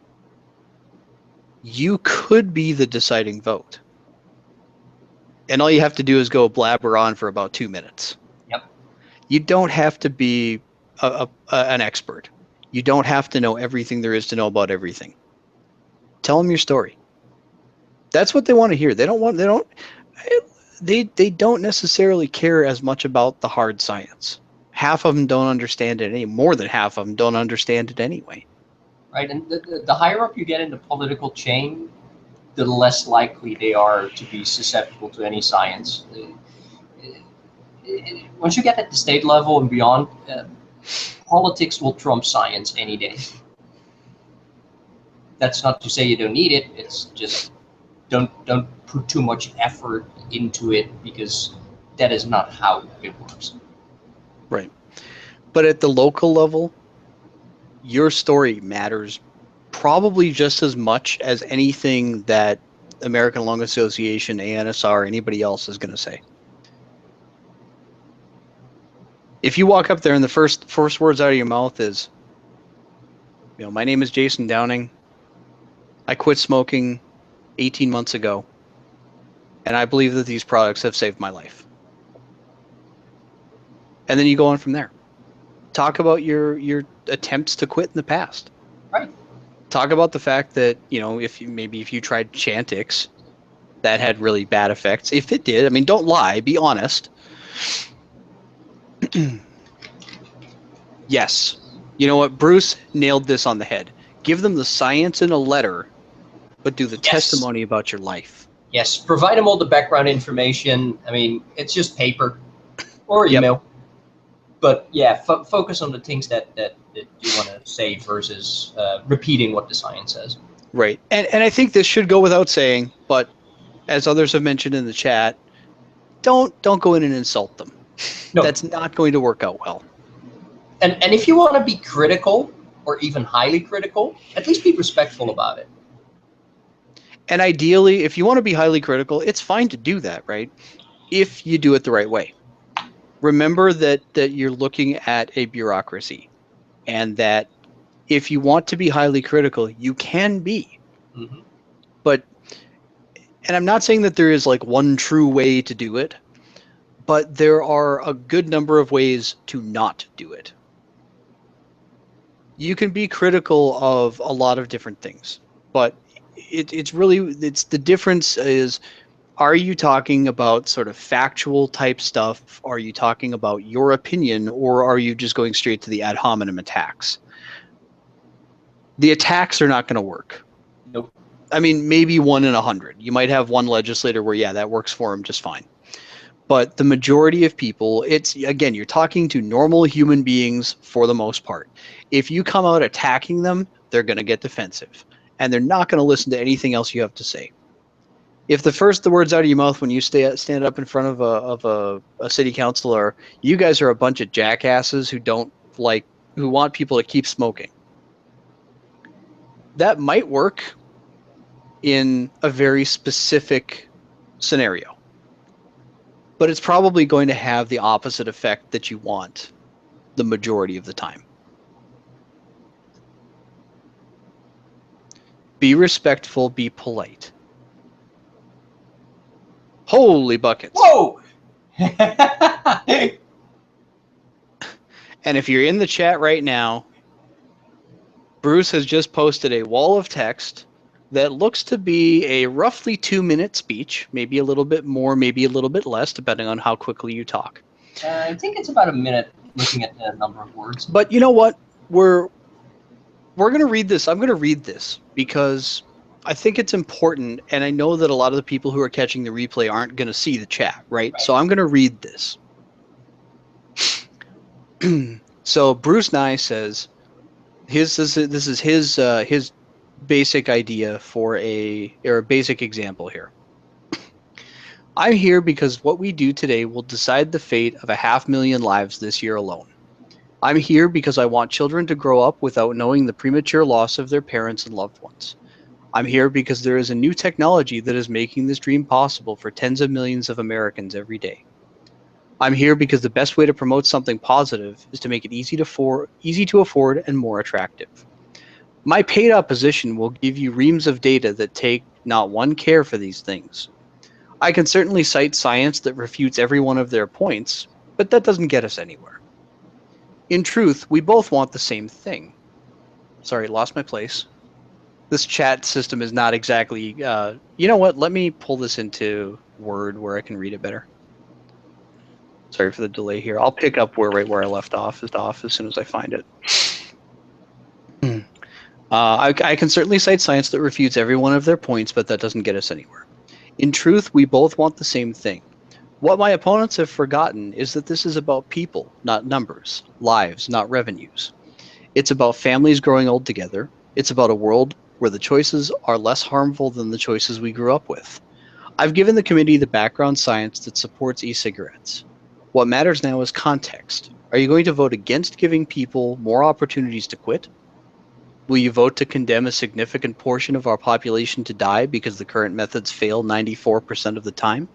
you could be the deciding vote. And all you have to do is go blabber on for about 2 minutes. Yep. You don't have to be an expert. You don't have to know everything there is to know about everything. Tell them your story. That's what they want to hear. They don't necessarily care as much about the hard science. Half of them don't understand it more than half of them don't understand it anyway. Right, and the higher up you get in the political chain, the less likely they are to be susceptible to any science. Once you get at the state level and beyond, politics will trump science any day. That's not to say you don't need it. It's just don't put too much effort into it, because that is not how it works. Right. But at the local level, your story matters probably just as much as anything that American Lung Association, ANSR, anybody else is going to say. If you walk up there and the first words out of your mouth is, my name is Jason Downing. I quit smoking 18 months ago, and I believe that these products have saved my life. And then you go on from there. Talk about your attempts to quit in the past. Right. Talk about the fact that, if you tried Chantix, that had really bad effects. If it did, don't lie, be honest. Yes. You know what? Bruce nailed this on the head. Give them the science in a letter, but do the testimony about your life. Yes. Provide them all the background information. It's just paper or email. Yep. But yeah, focus on the things that you want to say versus repeating what the science says. Right. And I think this should go without saying, but as others have mentioned in the chat, don't go in and insult them. No. That's not going to work out well. And if you want to be critical or even highly critical, at least be respectful about it. And ideally, if you want to be highly critical, it's fine to do that, right? If you do it the right way. Remember that you're looking at a bureaucracy, and that if you want to be highly critical, you can be. Mm-hmm. And I'm not saying that there is like one true way to do it, but there are a good number of ways to not do it. You can be critical of a lot of different things, but it's the difference is, are you talking about sort of factual type stuff? Are you talking about your opinion, or are you just going straight to the ad hominem attacks? The attacks are not going to work. Nope. Maybe 1 in 100. You might have one legislator where, that works for him just fine. But the majority of people, you're talking to normal human beings for the most part. If you come out attacking them, they're going to get defensive, and they're not going to listen to anything else you have to say. If the words out of your mouth when you stand up in front of a city council are, you guys are a bunch of jackasses who want people to keep smoking, that might work in a very specific scenario, but it's probably going to have the opposite effect that you want the majority of the time. Be respectful, be polite. Holy buckets. Whoa! And if you're in the chat right now, Bruce has just posted a wall of text that looks to be a roughly 2-minute speech, maybe a little bit more, maybe a little bit less, depending on how quickly you talk. I think it's about a minute, looking at the number of words. But you know what? We're going to read this. I'm going to read this because I think it's important, and I know that a lot of the people who are catching the replay aren't going to see the chat, right? So I'm going to read this. So Bruce Nye says, this is his basic idea or a basic example here. I'm here because what we do today will decide the fate of 500,000 lives this year alone. I'm here because I want children to grow up without knowing the premature loss of their parents and loved ones. I'm here because there is a new technology that is making this dream possible for tens of millions of Americans every day. I'm here because the best way to promote something positive is to make it easy to afford and more attractive. My paid opposition will give you reams of data that take not one care for these things. I can certainly cite science that refutes every one of their points, but that doesn't get us anywhere. In truth, we both want the same thing. Sorry, lost my place. This chat system is not exactly... you know what? Let me pull this into Word where I can read it better. Sorry for the delay here. I'll pick up right where I left off as soon as I find it. I can certainly cite science that refutes every one of their points, but that doesn't get us anywhere. In truth, we both want the same thing. What my opponents have forgotten is that this is about people, not numbers, lives, not revenues. It's about families growing old together. It's about a world where the choices are less harmful than the choices we grew up with. I've given the committee the background science that supports e-cigarettes. What matters now is context. Are you going to vote against giving people more opportunities to quit? Will you vote to condemn a significant portion of our population to die because the current methods fail 94% of the time?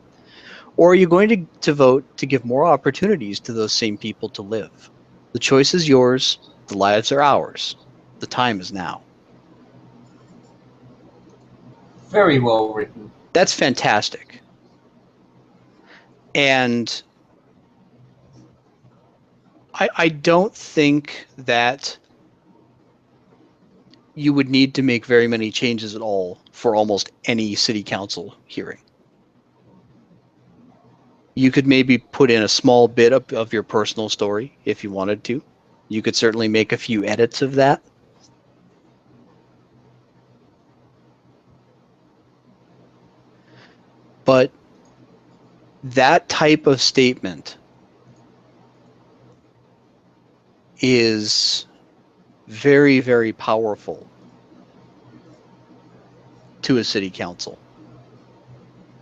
Or are you going to vote to give more opportunities to those same people to live? The choice is yours. The lives are ours. The time is now. Very well written. That's fantastic. And I don't think that you would need to make very many changes at all for almost any city council hearing. You could maybe put in a small bit of your personal story if you wanted to. You could certainly make a few edits of that. But that type of statement is very, very powerful to a city council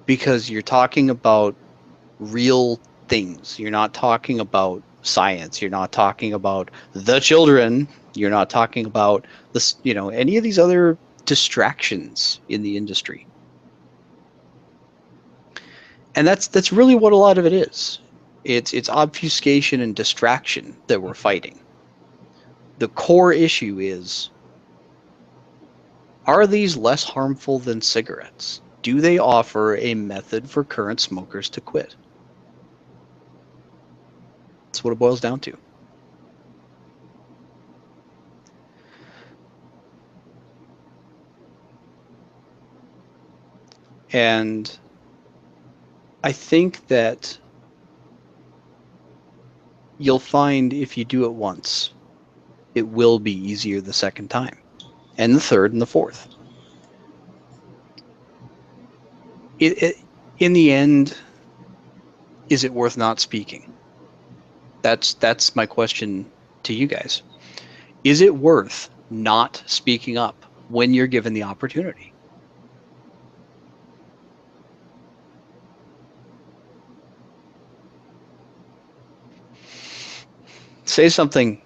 because you're talking about real things. You're not talking about science. You're not talking about the children. You're not talking about this, any of these other distractions in the industry. And that's really what a lot of it is. It's obfuscation and distraction that we're fighting. The core issue is, are these less harmful than cigarettes? Do they offer a method for current smokers to quit? That's what it boils down to. And I think that you'll find if you do it once, it will be easier the second time, and the third and the fourth. In the end, is it worth not speaking? That's my question to you guys. Is it worth not speaking up when you're given the opportunity? Say something.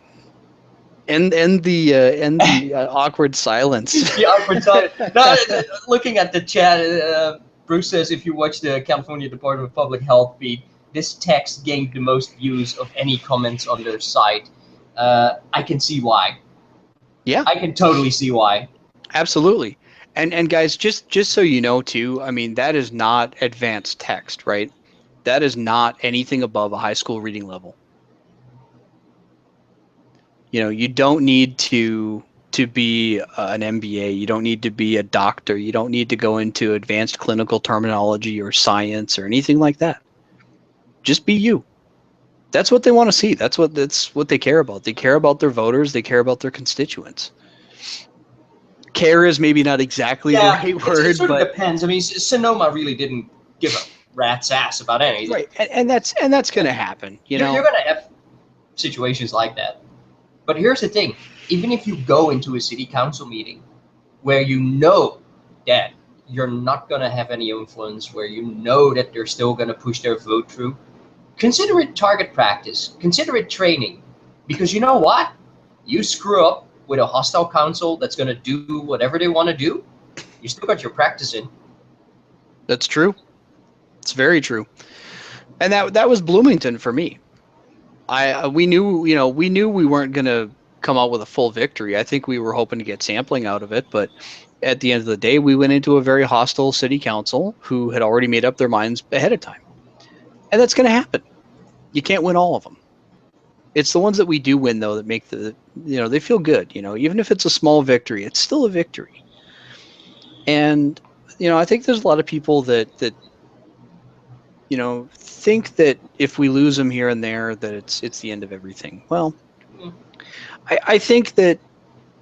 End the awkward silence. The awkward silence. No, looking at the chat, Bruce says if you watch the California Department of Public Health feed, this text gained the most views of any comments on their site. I can see why. Yeah, I can totally see why. absolutely. And guys, just so you know too, I mean, that is not advanced text, right? That is not anything above a high school reading level. You don't need to be an MBA. You don't need to be a doctor. You don't need to go into advanced clinical terminology or science or anything like that. Just be you. That's what they want to see. That's what they care about. They care about their voters. They care about their constituents. Care is maybe not exactly the right word, it sort but of depends. I mean, Sonoma really didn't give a rat's ass about anything. right, and that's going to happen. You're going to have situations like that. But here's the thing: even if you go into a city council meeting where you know that you're not going to have any influence, where you know that they're still going to push their vote through, consider it target practice. Consider it training. Because you know what? You screw up with a hostile council that's going to do whatever they want to do, you still got your practice in. That's true. It's very true. And that was Bloomington for me. We knew we weren't going to come out with a full victory. I think we were hoping to get sampling out of it, but at the end of the day, we went into a very hostile city council who had already made up their minds ahead of time. And that's going to happen. You can't win all of them. It's the ones that we do win, though, that make they feel good. Even if it's a small victory, it's still a victory. And, I think there's a lot of people that think that if we lose them here and there, that it's the end of everything. Well, I think that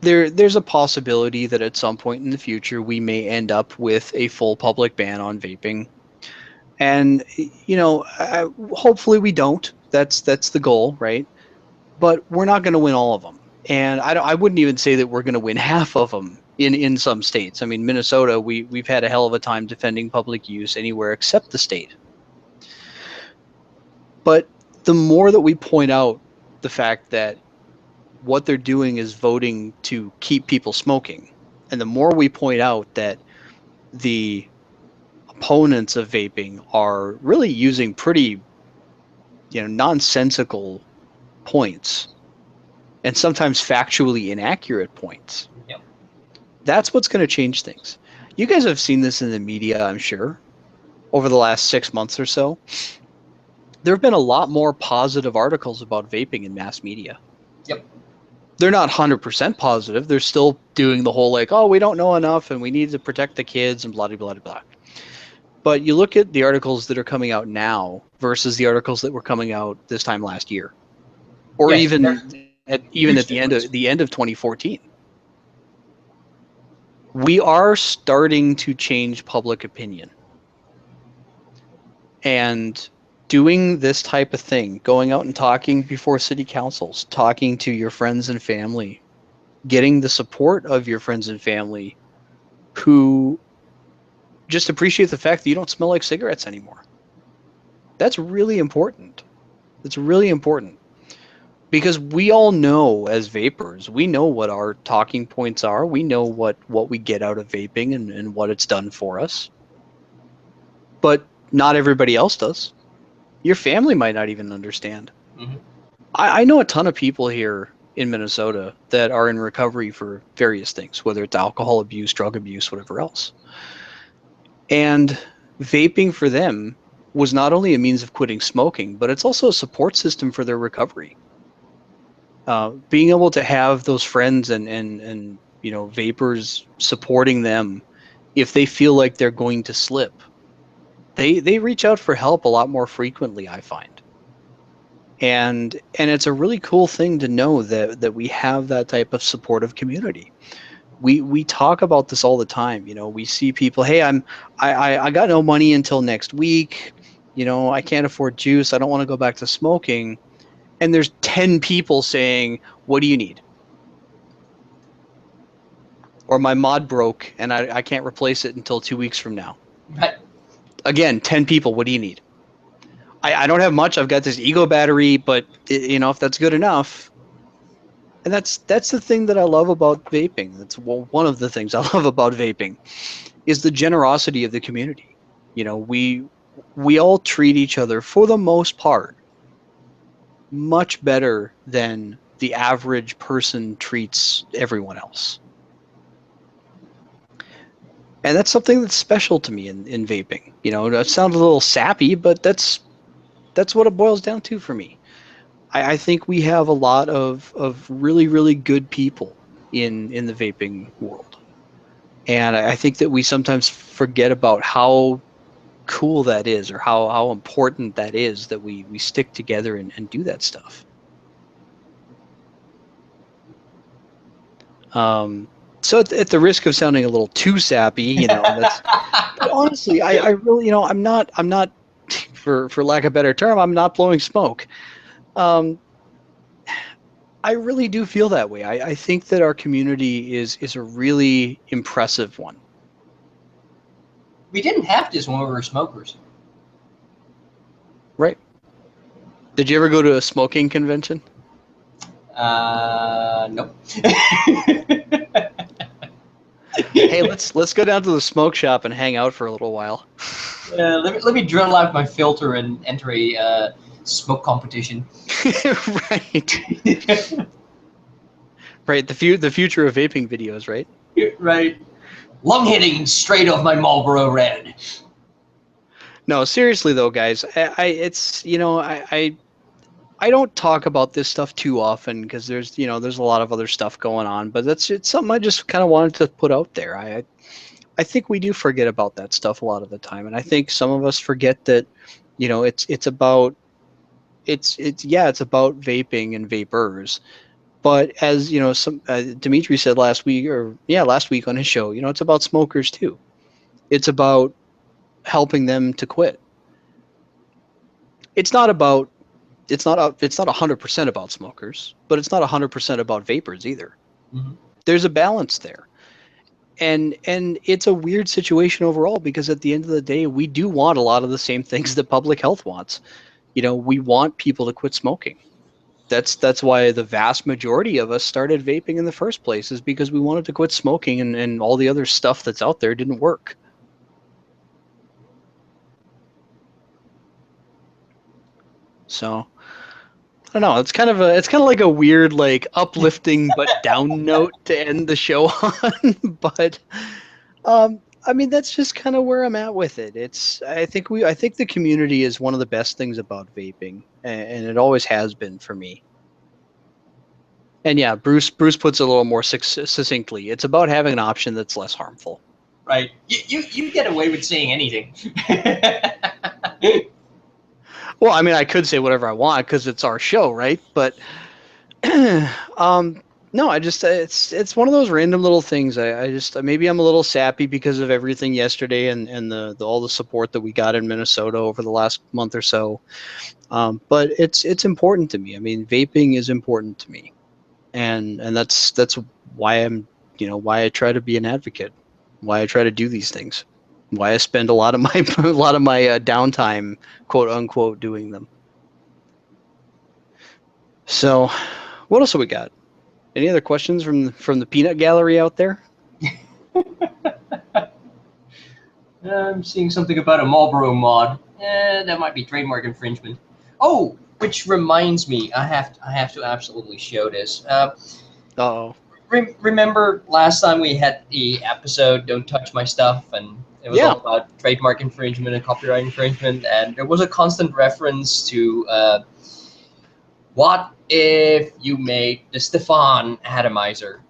there's a possibility that at some point in the future we may end up with a full public ban on vaping. And hopefully we don't. That's the goal, right? But we're not going to win all of them. And I wouldn't even say that we're going to win half of them in some states. I mean, Minnesota, we've had a hell of a time defending public use anywhere except the state. But the more that we point out the fact that what they're doing is voting to keep people smoking, and the more we point out that the opponents of vaping are really using pretty, nonsensical points and sometimes factually inaccurate points. Yep. That's what's going to change things. You guys have seen this in the media, I'm sure, over the last 6 months or so. There have been a lot more positive articles about vaping in mass media. Yep. They're not 100% positive. They're still doing the whole like, oh, we don't know enough and we need to protect the kids and blah, blah, blah, blah. But you look at the articles that are coming out now versus the articles that were coming out this time last year, or Yes, even at the end of 2014. We are starting to change public opinion. And doing this type of thing, going out and talking before city councils, talking to your friends and family, getting the support of your friends and family who just appreciate the fact that you don't smell like cigarettes anymore. That's really important. It's really important. Because we all know as vapers, we know what our talking points are. We know what we get out of vaping and what it's done for us. But not everybody else does. Your family might not even understand. Mm-hmm. I know a ton of people here in Minnesota that are in recovery for various things, whether it's alcohol abuse, drug abuse, whatever else. And vaping for them was not only a means of quitting smoking, but it's also a support system for their recovery. Being able to have those friends and vapers supporting them if they feel like they're going to slip, they reach out for help a lot more frequently, I find. And it's a really cool thing to know that we have that type of supportive community. We talk about this all the time. We see people, hey, I got no money until next week. I can't afford juice. I don't want to go back to smoking. And there's 10 people saying, what do you need? Or my mod broke and I can't replace it until 2 weeks from now. Right. Again, 10 people, what do you need? I don't have much. I've got this ego battery, but if that's good enough. And that's the thing that I love about vaping. That's one of the things I love about vaping is the generosity of the community. We all treat each other for the most part much better than the average person treats everyone else. And that's something that's special to me in vaping. It sounds a little sappy, but that's what it boils down to for me. I think we have a lot of really, really good people in the vaping world. And I think that we sometimes forget about how cool that is, or how important that is, that we stick together and do that stuff. So at the risk of sounding a little too sappy, but honestly, I really, I'm not, for lack of a better term, I'm not blowing smoke. I really do feel that way. I think that our community is a really impressive one. We didn't have this when we were smokers. Right. Did you ever go to a smoking convention? Nope. Hey, let's go down to the smoke shop and hang out for a little while. Let me drill out my filter and enter a smoke competition. Right. Right. The future of vaping videos, right? Right. Lung hitting straight off my Marlboro Red. No, seriously though, guys, I don't talk about this stuff too often because there's a lot of other stuff going on, but it's something I just kind of wanted to put out there. I think we do forget about that stuff a lot of the time, and I think some of us forget that it's about vaping and vapers. But as Dimitri said last week on his show, it's about smokers too. It's about helping them to quit. it's not 100% about smokers, but it's not 100% about vapors either. Mm-hmm. There's a balance there. And it's a weird situation overall, because at the end of the day, we do want a lot of the same things that public health wants. We want people to quit smoking. That's why the vast majority of us started vaping in the first place, is because we wanted to quit smoking, and all the other stuff that's out there didn't work. So I don't know. It's kind of like a weird, like, uplifting but down note to end the show on. But I mean, that's just kind of where I'm at with it. I think the community is one of the best things about vaping, and it always has been for me. And yeah, Bruce puts it a little more succinctly. It's about having an option that's less harmful. Right. You get away with saying anything. Well, I mean, I could say whatever I want because it's our show, right? But no, I just it's one of those random little things. I just, maybe I'm a little sappy because of everything yesterday and the all the support that we got in Minnesota over the last month or so. But it's important to me. I mean, vaping is important to me, and that's why I'm why I try to be an advocate, why I try to do these things, why I spend a lot of my downtime, quote unquote, doing them. So, what else have we got? Any other questions from the peanut gallery out there? I'm seeing something about a Marlboro mod. That might be trademark infringement. Oh, which reminds me, I have to absolutely show this. Uh-oh. Remember last time we had the episode "Don't Touch My Stuff," and it was all about trademark infringement and copyright infringement, and there was a constant reference to what if you made the Stefan atomizer?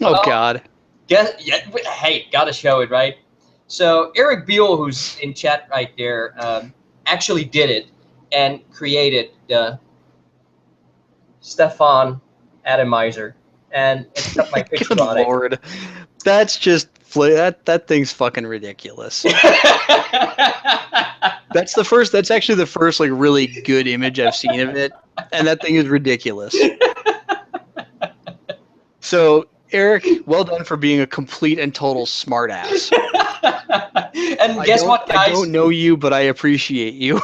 Oh, God. Hey, gotta show it, right? So Eric Beal, who's in chat right there, actually did it and created the Stefan atomizer, and it's got my picture Good on it. Lord. That's just that thing's fucking ridiculous. That's actually the first like really good image I've seen of it, and that thing is ridiculous. So, Eric, well done for being a complete and total smartass. And guess what, guys? I don't know you, but I appreciate you.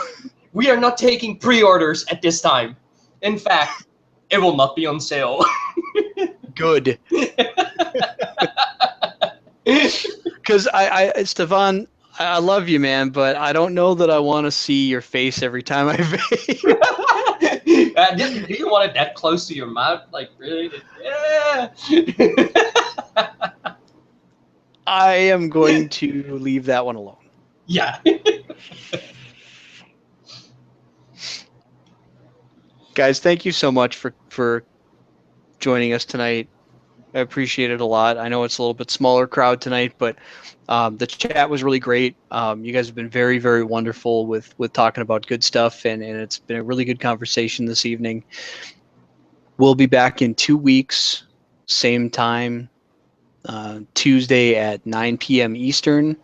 We are not taking pre-orders at this time. In fact, it will not be on sale. Good. Because Stefan, I love you, man, but I don't know that I want to see your face every time I vape. Do you want it that close to your mouth? Like, really? Yeah. I am going to leave that one alone. Yeah. Guys, thank you so much for joining us tonight. I appreciate it a lot. I know it's a little bit smaller crowd tonight, but the chat was really great. You guys have been very, very wonderful with talking about good stuff, and it's been a really good conversation this evening. We'll be back in 2 weeks, same time, Tuesday at 9 p.m. Eastern,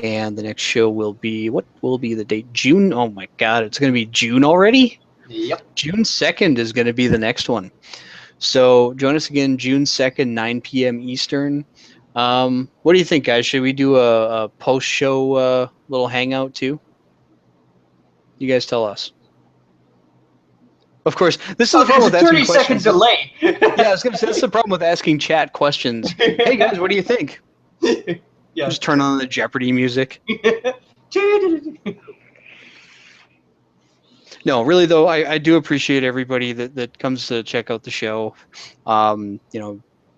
and the next show will be, what will be the date? June? Oh my God, it's going to be June already? Yep. June 2nd is going to be the next one. So join us again June 2nd, 9 p.m. Eastern. What do you think, guys? Should we do a post-show little hangout too? You guys tell us. Of course, this is the problem with asking questions. 30-second delay. Yeah, I was going to say, this is the problem with asking chat questions. Hey, guys, what do you think? Yeah. Just turn on the Jeopardy music. No, really, though, I do appreciate everybody that comes to check out the show.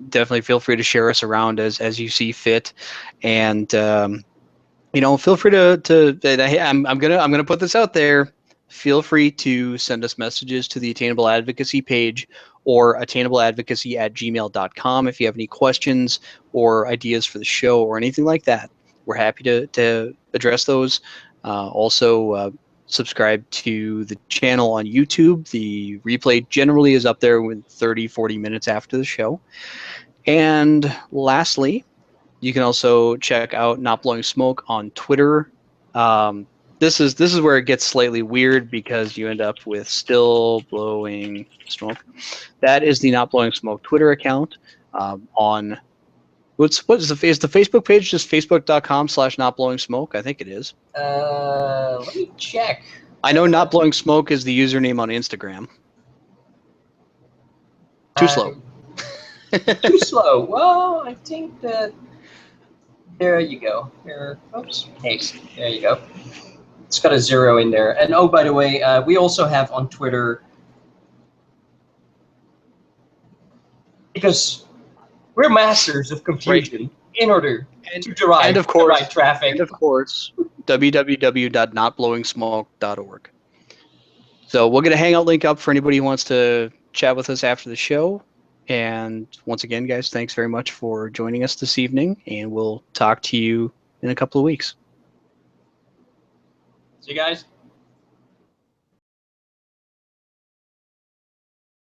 Definitely feel free to share us around as you see fit, and feel free to I'm gonna put this out there. Feel free to send us messages to the Attainable Advocacy page or attainableadvocacy@gmail.com if you have any questions or ideas for the show or anything like that. We're happy to address those. Also, subscribe to the channel on YouTube. The replay generally is up there with 30-40 minutes after the show. And lastly, you can also check out NOTBlowingSmoke on Twitter. this is where it gets slightly weird because you end up with still blowing smoke. That is the Not Blowing Smoke Twitter account. On what is the Facebook page just facebook.com/notblowingsmoke? I think it is. Let me check. I know Not Blowing Smoke is the username on Instagram. Too slow. Too slow. Well, I think that there you go. Oops. Paste. There you go. It's got a 0 in there. And oh, by the way, we also have on Twitter, because we're masters of confusion in order to derive the right traffic. And of course, www.notblowingsmoke.org. So we'll get a Hangout link up for anybody who wants to chat with us after the show. And once again, guys, thanks very much for joining us this evening, and we'll talk to you in a couple of weeks. See you guys.